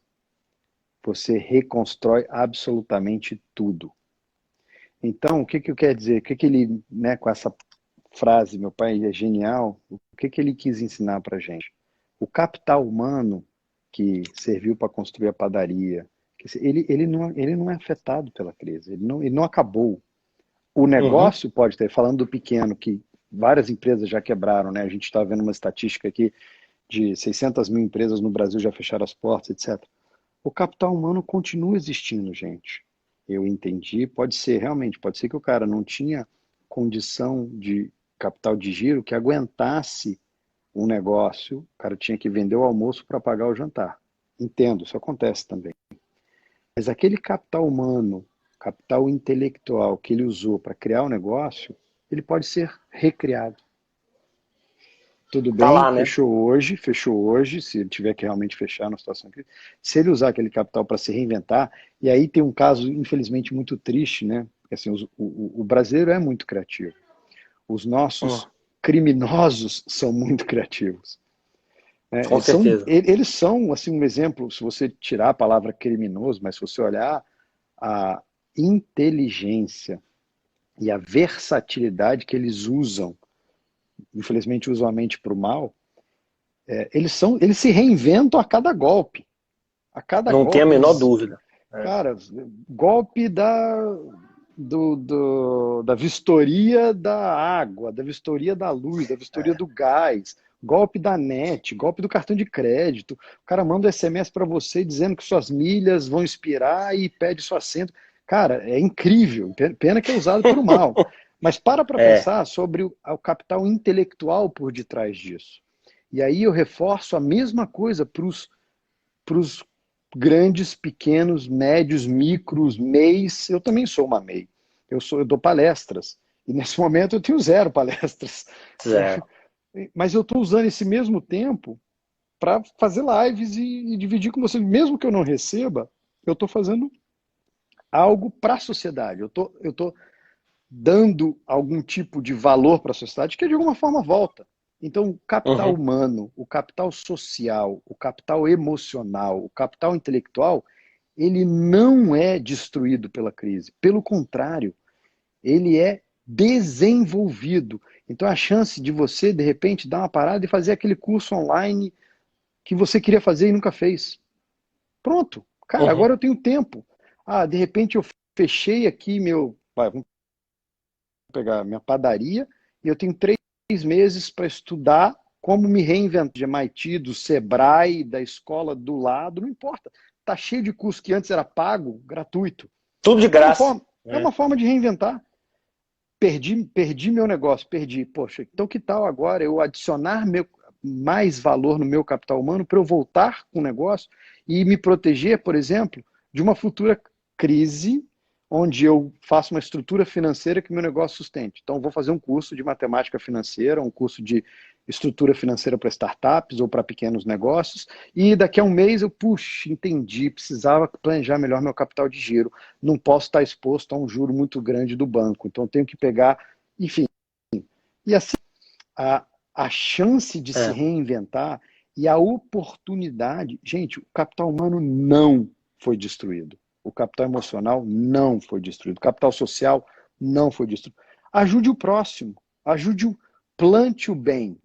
você reconstrói absolutamente tudo. Então, o que eu quero dizer? O que ele, né, com essa frase, meu pai é genial, o que ele quis ensinar para a gente? O capital humano que serviu para construir a padaria, ele não é afetado pela crise, ele não acabou. O negócio pode ter, falando do pequeno, que várias empresas já quebraram, né? A gente está vendo uma estatística aqui de 600 mil empresas no Brasil já fecharam as portas, etc. O capital humano continua existindo, gente. Eu entendi, pode ser, realmente, pode ser que o cara não tinha condição de capital de giro que aguentasse um negócio, o cara tinha que vender o almoço para pagar o jantar. Entendo, isso acontece também. Mas aquele capital humano, capital intelectual que ele usou para criar o negócio, ele pode ser recriado. Tudo Tá bem, lá, né? fechou hoje, se ele tiver que realmente fechar na situação que... Se ele usar aquele capital para se reinventar, e aí tem um caso, infelizmente, muito triste, né? Porque, assim, o brasileiro é muito criativo. Os Hum, nossos criminosos são muito criativos. Né? com certeza. Eles são, assim, um exemplo, se você tirar a palavra criminoso, mas se você olhar a inteligência e a versatilidade que eles usam, infelizmente usam a mente para o mal, eles se reinventam a cada golpe. A cada Não tem a golpe menor eles, dúvida. É. cara, golpe da vistoria da água, da vistoria da luz, da vistoria do gás, golpe da net, golpe do cartão de crédito. O cara manda um SMS para você dizendo que suas milhas vão expirar e pede seu assento. Cara, é incrível. Pena que é usado para o mal. Mas para É. pensar sobre o capital intelectual por detrás disso. E aí eu reforço a mesma coisa para os grandes, pequenos, médios, micros, MEIs. Eu também sou uma MEI. Eu dou palestras. E nesse momento eu tenho 0 palestras. Zero. Mas eu estou usando esse mesmo tempo para fazer lives e dividir com vocês. Mesmo que eu não receba, eu estou fazendo algo para a sociedade. Eu tô dando algum tipo de valor para a sociedade que de alguma forma volta. Então, o capital Uhum. humano, o capital social, o capital emocional, o capital intelectual, ele não é destruído pela crise. Pelo contrário, ele é desenvolvido. Então, a chance de você, de repente, dar uma parada e fazer aquele curso online que você queria fazer e nunca fez. Pronto. Cara, Uhum. agora eu tenho tempo. Ah, de repente eu fechei aqui vamos pegar minha padaria e eu tenho 3 meses para estudar como me reinventar de MIT, do Sebrae, da escola do lado, não importa. Tá cheio de curso que antes era pago, gratuito. Tudo de É uma graça. forma, é É. uma forma de reinventar. Perdi meu negócio, perdi. Poxa, então que tal agora eu adicionar mais valor no meu capital humano para eu voltar com o negócio e me proteger, por exemplo, de uma futura crise onde eu faço uma estrutura financeira que meu negócio sustente. Então, vou fazer um curso de matemática financeira, um curso de estrutura financeira para startups ou para pequenos negócios, e daqui a um mês eu, puxa, entendi, precisava planejar melhor meu capital de giro, não posso estar exposto a um juro muito grande do banco, então tenho que pegar, enfim. E assim, a chance de se É. reinventar e a oportunidade, gente, o capital humano não foi destruído. O capital emocional não foi destruído. O capital social não foi destruído. Ajude o próximo, plante o bem.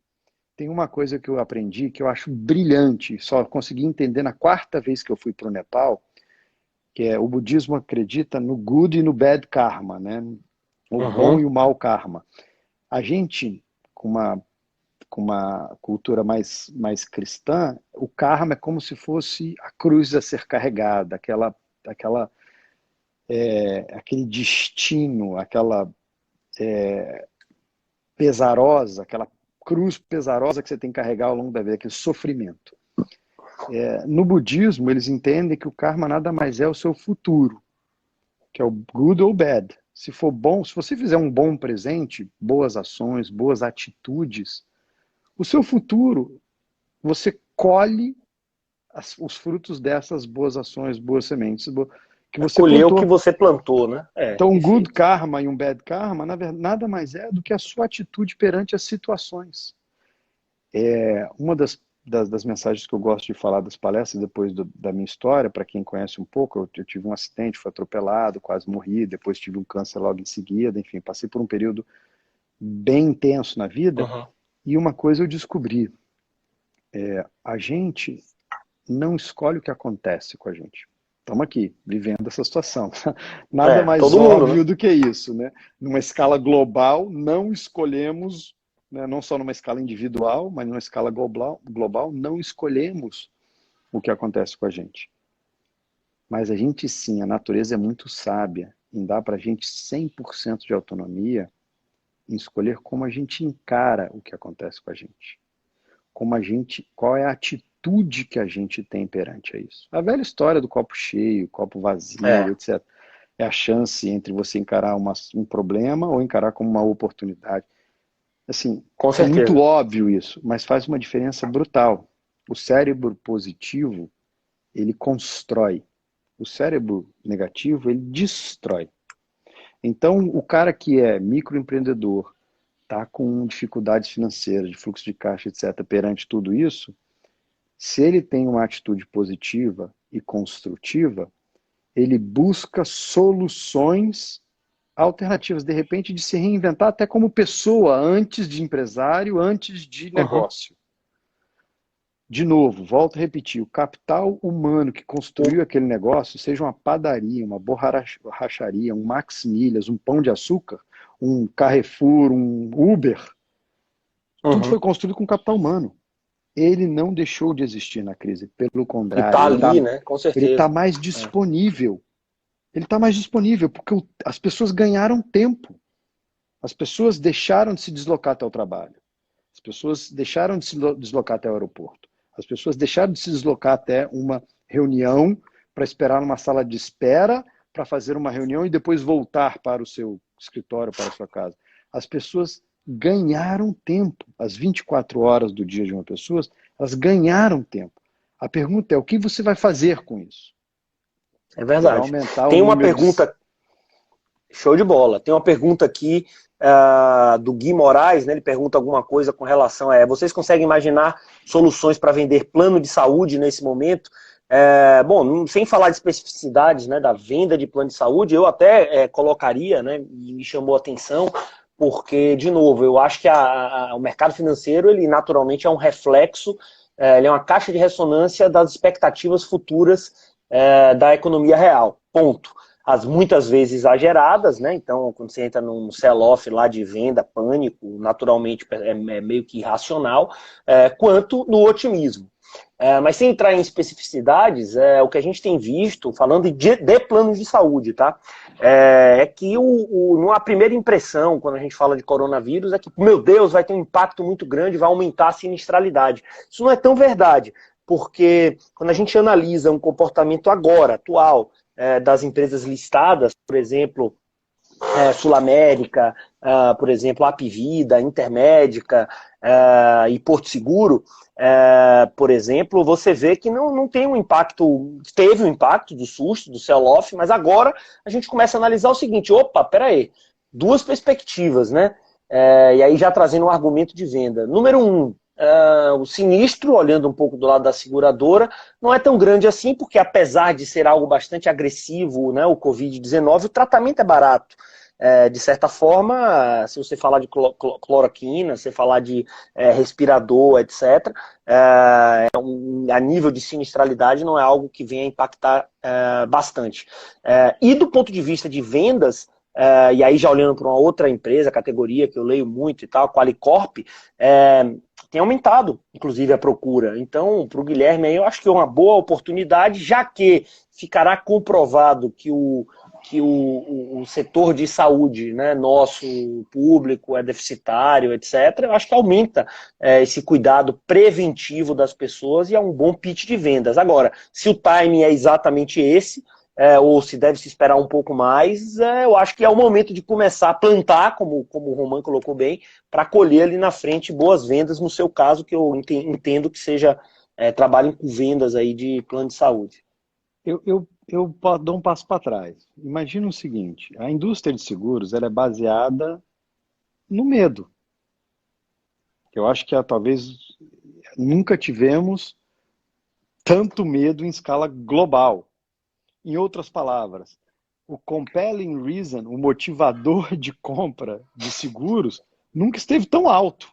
Tem uma coisa que eu aprendi que eu acho brilhante, só consegui entender na 4ª vez que eu fui para o Nepal, que é o budismo acredita no good e no bad karma, né? O bom Uhum. e o mau karma. A gente, com uma cultura mais cristã, o karma é como se fosse a cruz a ser carregada, aquela aquele destino, aquela pesarosa, aquela cruz pesarosa que você tem que carregar ao longo da vida, aquele sofrimento. No budismo, eles entendem que o karma nada mais é o seu futuro, que é o good ou bad. Se for bom, se você fizer um bom presente, boas ações, boas atitudes, o seu futuro, você colhe os frutos dessas boas ações, boas sementes que você Colher o que plantou. você plantou, né? É, Então, um good perfeito. karma e um bad karma, na verdade, nada mais é do que a sua atitude perante as situações. Uma das mensagens que eu gosto de falar das palestras, depois da minha história, para quem conhece um pouco, eu tive um acidente, fui atropelado, quase morri, depois tive um câncer logo em seguida, enfim, passei por um período bem intenso na vida, Uhum. e uma coisa eu descobri, a gente não escolhe o que acontece com a gente. Estamos aqui, vivendo essa situação. Nada É, mais todo mundo, né? óbvio do que isso, né? Numa escala global, não escolhemos, né, não só numa escala individual, mas numa escala global, não escolhemos o que acontece com a gente. Mas a gente sim, a natureza é muito sábia em dar para a gente 100% de autonomia em escolher como a gente encara o que acontece com a gente. Qual é a atitude que a gente tem perante a isso. A velha história do copo cheio, copo vazio, É, etc. É a chance entre você encarar um problema ou encarar como uma oportunidade. Assim, com é muito certeza. óbvio isso, mas faz uma diferença brutal. O cérebro positivo, ele constrói. O cérebro negativo, ele destrói. Então, o cara que é microempreendedor, está com dificuldades financeiras, de fluxo de caixa, etc., perante tudo isso, se ele tem uma atitude positiva e construtiva, ele busca soluções alternativas, de repente, de se reinventar até como pessoa, antes de empresário, antes de Uhum. negócio. De novo, volto a repetir, o capital humano que construiu aquele negócio, seja uma padaria, uma borracharia, um Max Milhas, um Pão de Açúcar, um Carrefour, um Uber, tudo foi Uhum. construído com capital humano. Ele não deixou de existir na crise, pelo E tá contrário, ali, né? Com ele tá certeza. mais É. disponível. Ele está mais disponível porque as pessoas ganharam tempo. As pessoas deixaram de se deslocar até o trabalho. As pessoas deixaram de se deslocar até o aeroporto. As pessoas deixaram de se deslocar até uma reunião para esperar numa sala de espera para fazer uma reunião e depois voltar para o seu escritório, para a sua casa. As pessoas ganharam tempo. As 24 horas do dia de uma pessoa, elas ganharam tempo. A pergunta é, o que você vai fazer com isso? É Você vai verdade. aumentar o Tem uma número de... pergunta, show de bola. Tem uma pergunta aqui do Gui Moraes, né? Ele pergunta alguma coisa com relação a. Vocês conseguem imaginar soluções para vender plano de saúde nesse momento? Bom, sem falar de especificidades, né, da venda de plano de saúde, eu até colocaria, né, e me chamou a atenção, porque, de novo, eu acho que o mercado financeiro, ele naturalmente é um reflexo, ele é uma caixa de ressonância das expectativas futuras da economia real. Ponto. As muitas vezes exageradas, né? Então, quando você entra num sell-off lá de venda, pânico, naturalmente é meio que irracional, quanto no otimismo. Mas sem entrar em especificidades, o que a gente tem visto, falando de planos de saúde, tá? Que numa primeira impressão, quando a gente fala de coronavírus, é que, meu Deus, vai ter um impacto muito grande, vai aumentar a sinistralidade. Isso não é tão verdade, porque quando a gente analisa um comportamento agora, atual, das empresas listadas, por exemplo, Sul América, por exemplo, Apivida, Intermédica e Porto Seguro, por exemplo, você vê que não tem um impacto, teve um impacto do susto, do sell-off, mas agora a gente começa a analisar o seguinte, opa, peraí, duas perspectivas, né? E aí já trazendo um argumento de venda. Número um, o sinistro, olhando um pouco do lado da seguradora, não é tão grande assim, porque apesar de ser algo bastante agressivo, né, o Covid-19, o tratamento é barato. De certa forma, se você falar de cloroquina, se você falar de respirador, etc., a nível de sinistralidade não é algo que venha impactar bastante. E do ponto de vista de vendas, e aí já olhando para uma outra empresa, categoria que eu leio muito e tal, a Qualicorp, tem aumentado, inclusive, a procura. Então, para o Guilherme, aí, eu acho que é uma boa oportunidade, já que ficará comprovado que o setor de saúde, né, nosso público é deficitário, etc., eu acho que aumenta esse cuidado preventivo das pessoas e é um bom pitch de vendas. Agora, se o timing é exatamente esse, ou se deve se esperar um pouco mais, eu acho que é o momento de começar a plantar, como o Roman colocou bem, para colher ali na frente boas vendas, no seu caso, que eu entendo que seja trabalhem com vendas aí de plano de saúde. Eu dou um passo para trás. Imagina o seguinte: a indústria de seguros ela é baseada no medo. Eu acho que talvez nunca tivemos tanto medo em escala global. Em outras palavras, o compelling reason, o motivador de compra de seguros, nunca esteve tão alto.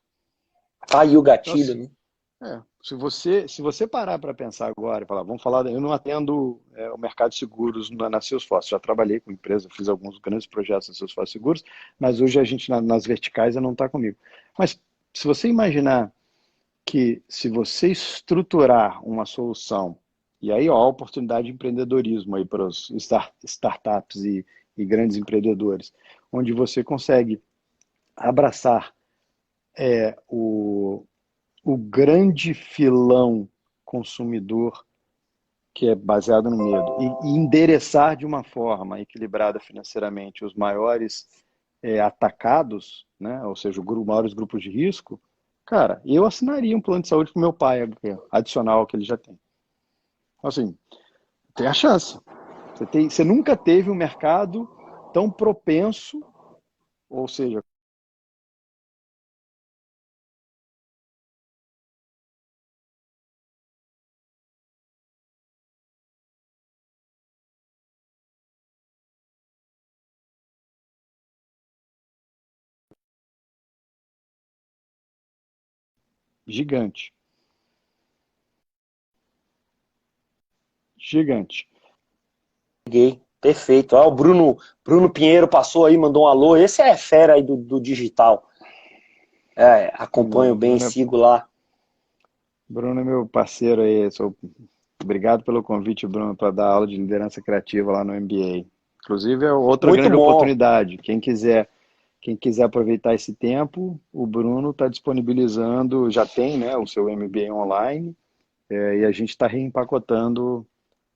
Tá aí o Então, gatilho, né? se você parar para pensar agora, e falar, vamos falar, eu não atendo o mercado de seguros na Salesforce, já trabalhei com empresa, fiz alguns grandes projetos na Salesforce Seguros, mas hoje a gente nas verticais não está comigo. Mas se você imaginar que se você estruturar uma solução E aí, ó, a oportunidade de empreendedorismo aí para os startups e grandes empreendedores, onde você consegue abraçar o grande filão consumidor que é baseado no medo e endereçar de uma forma equilibrada financeiramente os maiores atacados, né? Ou seja, os maiores grupos de risco, cara, eu assinaria um plano de saúde para o meu pai, adicional ao que ele já tem. Então, assim, tem a chance. Você nunca teve um mercado tão propenso, ou seja, gigante. Gigante. Peguei. Perfeito. Ó, o Bruno Pinheiro passou aí, mandou um alô. Esse é fera aí do digital. Acompanho bem, sigo lá. Bruno é meu parceiro aí. Obrigado pelo convite, Bruno, para dar aula de liderança criativa lá no MBA. Inclusive, é outra Muito grande bom. oportunidade. Quem quiser aproveitar esse tempo, o Bruno está disponibilizando, já tem, né, o seu MBA online, e a gente está reempacotando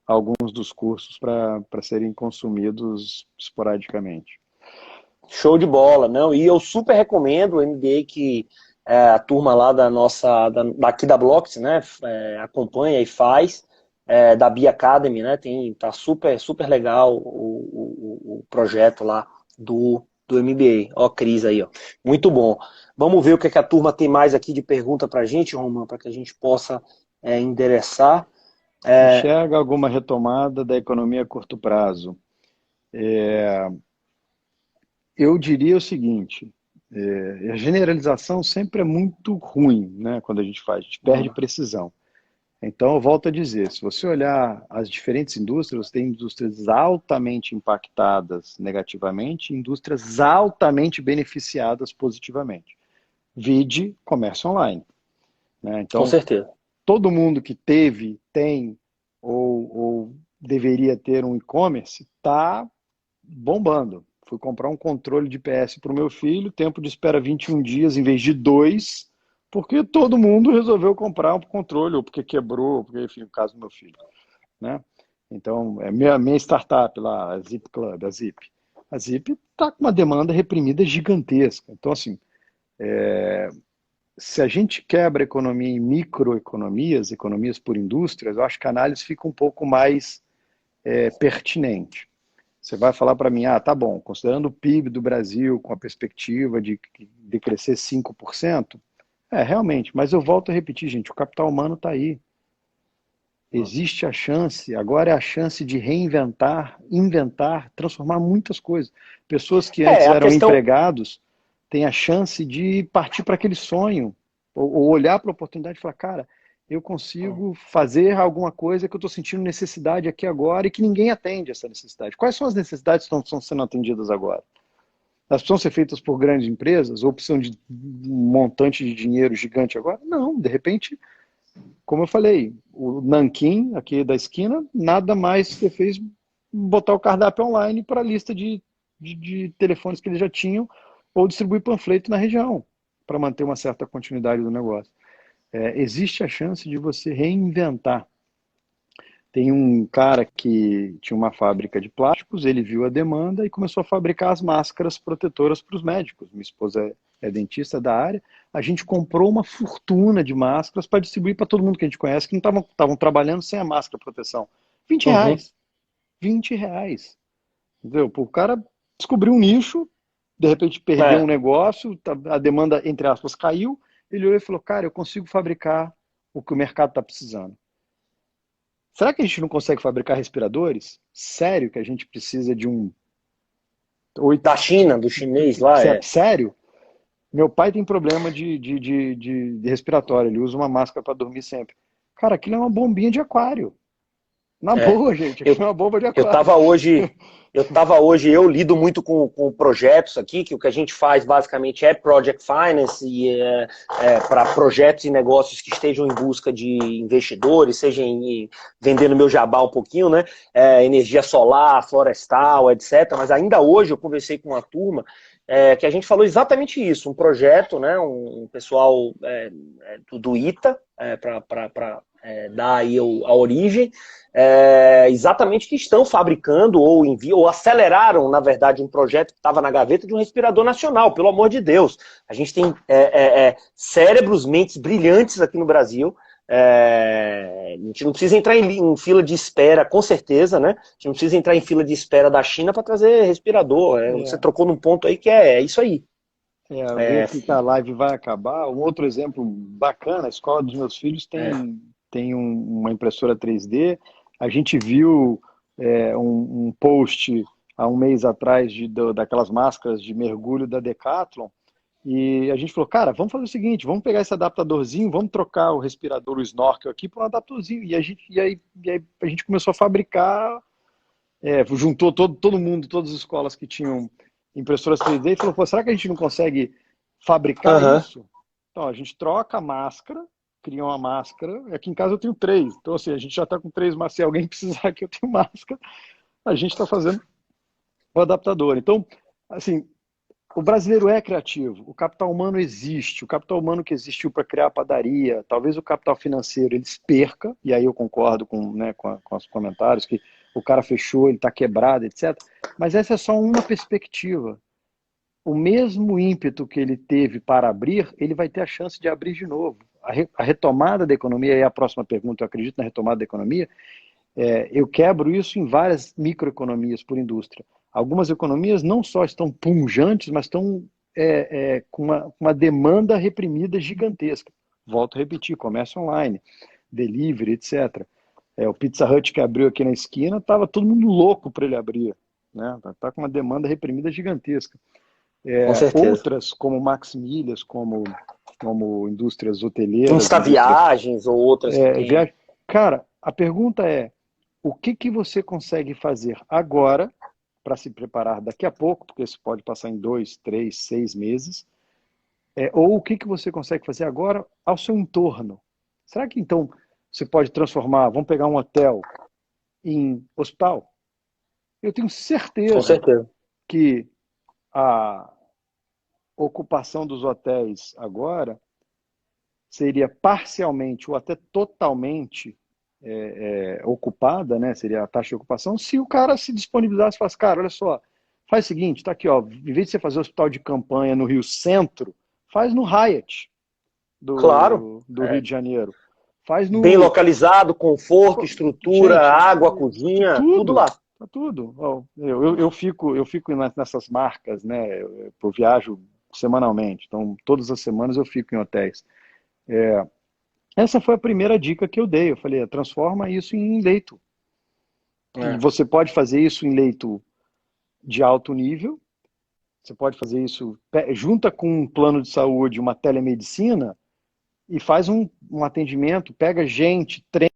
alguns dos cursos para serem consumidos esporadicamente. Show de bola, não? E eu super recomendo o MBA que a turma lá da nossa, daqui da Blocks, né, acompanha e faz, da Bia Academy, né, tá super, super legal o projeto lá do MBA. Ó, Cris aí, ó. Muito bom. Vamos ver o que a turma tem mais aqui de pergunta pra gente, Roman, para que a gente possa endereçar. Enxerga alguma retomada da economia a curto prazo? Eu diria o seguinte, a generalização sempre é muito ruim, né, quando a gente perde precisão. Então, eu volto a dizer, se você olhar as diferentes indústrias, tem indústrias altamente impactadas negativamente e indústrias altamente beneficiadas positivamente. Vide comércio online, né? Com Então, certeza. todo mundo que teve, tem ou deveria ter um e-commerce está bombando. Fui comprar um controle de PS para o meu filho, tempo de espera 21 dias em vez de 2, porque todo mundo resolveu comprar um controle, ou porque quebrou, ou porque, enfim, o caso do meu filho, né? Então, é minha startup lá, a Zip Club, a Zip. A Zip está com uma demanda reprimida gigantesca. Então, assim, se a gente quebra a economia em microeconomias, economias por indústrias, eu acho que a análise fica um pouco mais pertinente. Você vai falar para mim, tá bom, considerando o PIB do Brasil com a perspectiva de crescer 5%, realmente, mas eu volto a repetir, gente, o capital humano está aí. Existe a chance, agora é a chance de reinventar, inventar, transformar muitas coisas. Pessoas que antes A eram questão. empregados têm a chance de partir para aquele sonho, ou olhar para a oportunidade e falar, cara, eu consigo fazer alguma coisa que eu estou sentindo necessidade aqui agora e que ninguém atende essa necessidade. Quais são as necessidades que estão sendo atendidas agora? Elas precisam ser feitas por grandes empresas ou precisam de um montante de dinheiro gigante agora? Não, de repente, como eu falei, o Nanquim, aqui da esquina, nada mais que fez botar o cardápio online para a lista de telefones que eles já tinham ou distribuir panfleto na região para manter uma certa continuidade do negócio. Existe a chance de você reinventar. Tem um cara que tinha uma fábrica de plásticos, ele viu a demanda e começou a fabricar as máscaras protetoras para os médicos. Minha esposa é dentista da área. A gente comprou uma fortuna de máscaras para distribuir para todo mundo que a gente conhece que não estavam trabalhando sem a máscara proteção. 20 Uhum. reais. 20 reais. Entendeu? O cara descobriu um nicho, de repente perdeu um É. negócio, a demanda, entre aspas, caiu. Ele olhou e falou, cara, eu consigo fabricar o que o mercado está precisando. Será que a gente não consegue fabricar respiradores? Sério que a gente precisa de um. Da China, do chinês lá, Sério? Meu pai tem problema de respiratório, ele usa uma máscara para dormir sempre. Cara, aquilo é uma bombinha de aquário. Na É. boa, gente, Eu, aqui é uma bomba de eu aquário. estava hoje, eu lido muito com projetos aqui, que o que a gente faz basicamente é project finance e para projetos e negócios que estejam em busca de investidores, seja vendendo meu jabá um pouquinho, né? Energia solar, florestal, etc. Mas ainda hoje eu conversei com uma turma que a gente falou exatamente isso, um projeto, né? Um pessoal do ITA para dar aí a origem. Exatamente que estão fabricando ou enviam, ou aceleraram, na verdade, um projeto que estava na gaveta de um respirador nacional, pelo amor de Deus. A gente tem cérebros, mentes brilhantes aqui no Brasil. A gente não precisa entrar em fila de espera, com certeza, né? A gente não precisa entrar em fila de espera da China para trazer respirador. Você É, trocou num ponto aí que é isso aí. eu vi aqui que a live vai acabar. Um outro exemplo bacana, a escola dos meus filhos tem uma impressora 3D. A gente viu um post há um mês atrás daquelas máscaras de mergulho da Decathlon. E a gente falou, cara, vamos fazer o seguinte, vamos pegar esse adaptadorzinho, vamos trocar o respirador, o snorkel aqui por um adaptadorzinho. E aí a gente começou a fabricar, juntou todo mundo, todas as escolas que tinham impressoras 3D e falou, pô, será que a gente não consegue fabricar Aham. isso? Então, a gente troca a máscara, cria uma máscara. Aqui em casa eu tenho 3. Então, assim, a gente já está com 3, mas se alguém precisar que eu tenho máscara, a gente está fazendo o adaptador. Então, assim, o brasileiro é criativo, o capital humano existe, o capital humano que existiu para criar a padaria, talvez o capital financeiro ele se perca, e aí eu concordo com os comentários, que o cara fechou, ele está quebrado, etc. Mas essa é só uma perspectiva. O mesmo ímpeto que ele teve para abrir, ele vai ter a chance de abrir de novo. A retomada da economia, e a próxima pergunta, eu acredito na retomada da economia, eu quebro isso em várias microeconomias por indústria. Algumas economias não só estão punjantes, mas estão com uma demanda reprimida gigantesca. Volto a repetir, comércio online, delivery, etc. O Pizza Hut que abriu aqui na esquina, estava todo mundo louco para ele abrir. Né? Tá com uma demanda reprimida gigantesca. Com certeza. Outras, como Max Milhas, como indústrias hoteleiras, Insta viagens ou outras que tem. viagem. Cara, a pergunta é, o que você consegue fazer agora para se preparar daqui a pouco, porque isso pode passar em 2, 3, 6 meses, ou o que você consegue fazer agora ao seu entorno? Será que então você pode transformar, vamos pegar um hotel em hospital? Eu tenho Com certeza certeza. que a ocupação dos hotéis agora seria parcialmente ou até totalmente ocupada, né? Seria a taxa de ocupação, se o cara se disponibilizasse e falasse, cara, olha só, faz o seguinte, tá aqui, ó, em vez de você fazer hospital de campanha no Rio Centro, faz no Hyatt Claro. do Rio de Janeiro. Faz Bem no... localizado, conforto, estrutura, Gente, água, cozinha, tudo tudo, lá. tá tudo. Ó, eu fico nessas marcas, né? Eu viajo semanalmente, então todas as semanas eu fico em hotéis. Essa foi a primeira dica que eu dei. Eu falei, transforma isso em leito. E É. você pode fazer isso em leito de alto nível, você pode fazer isso, junta com um plano de saúde, uma telemedicina, e faz um atendimento, pega gente, treina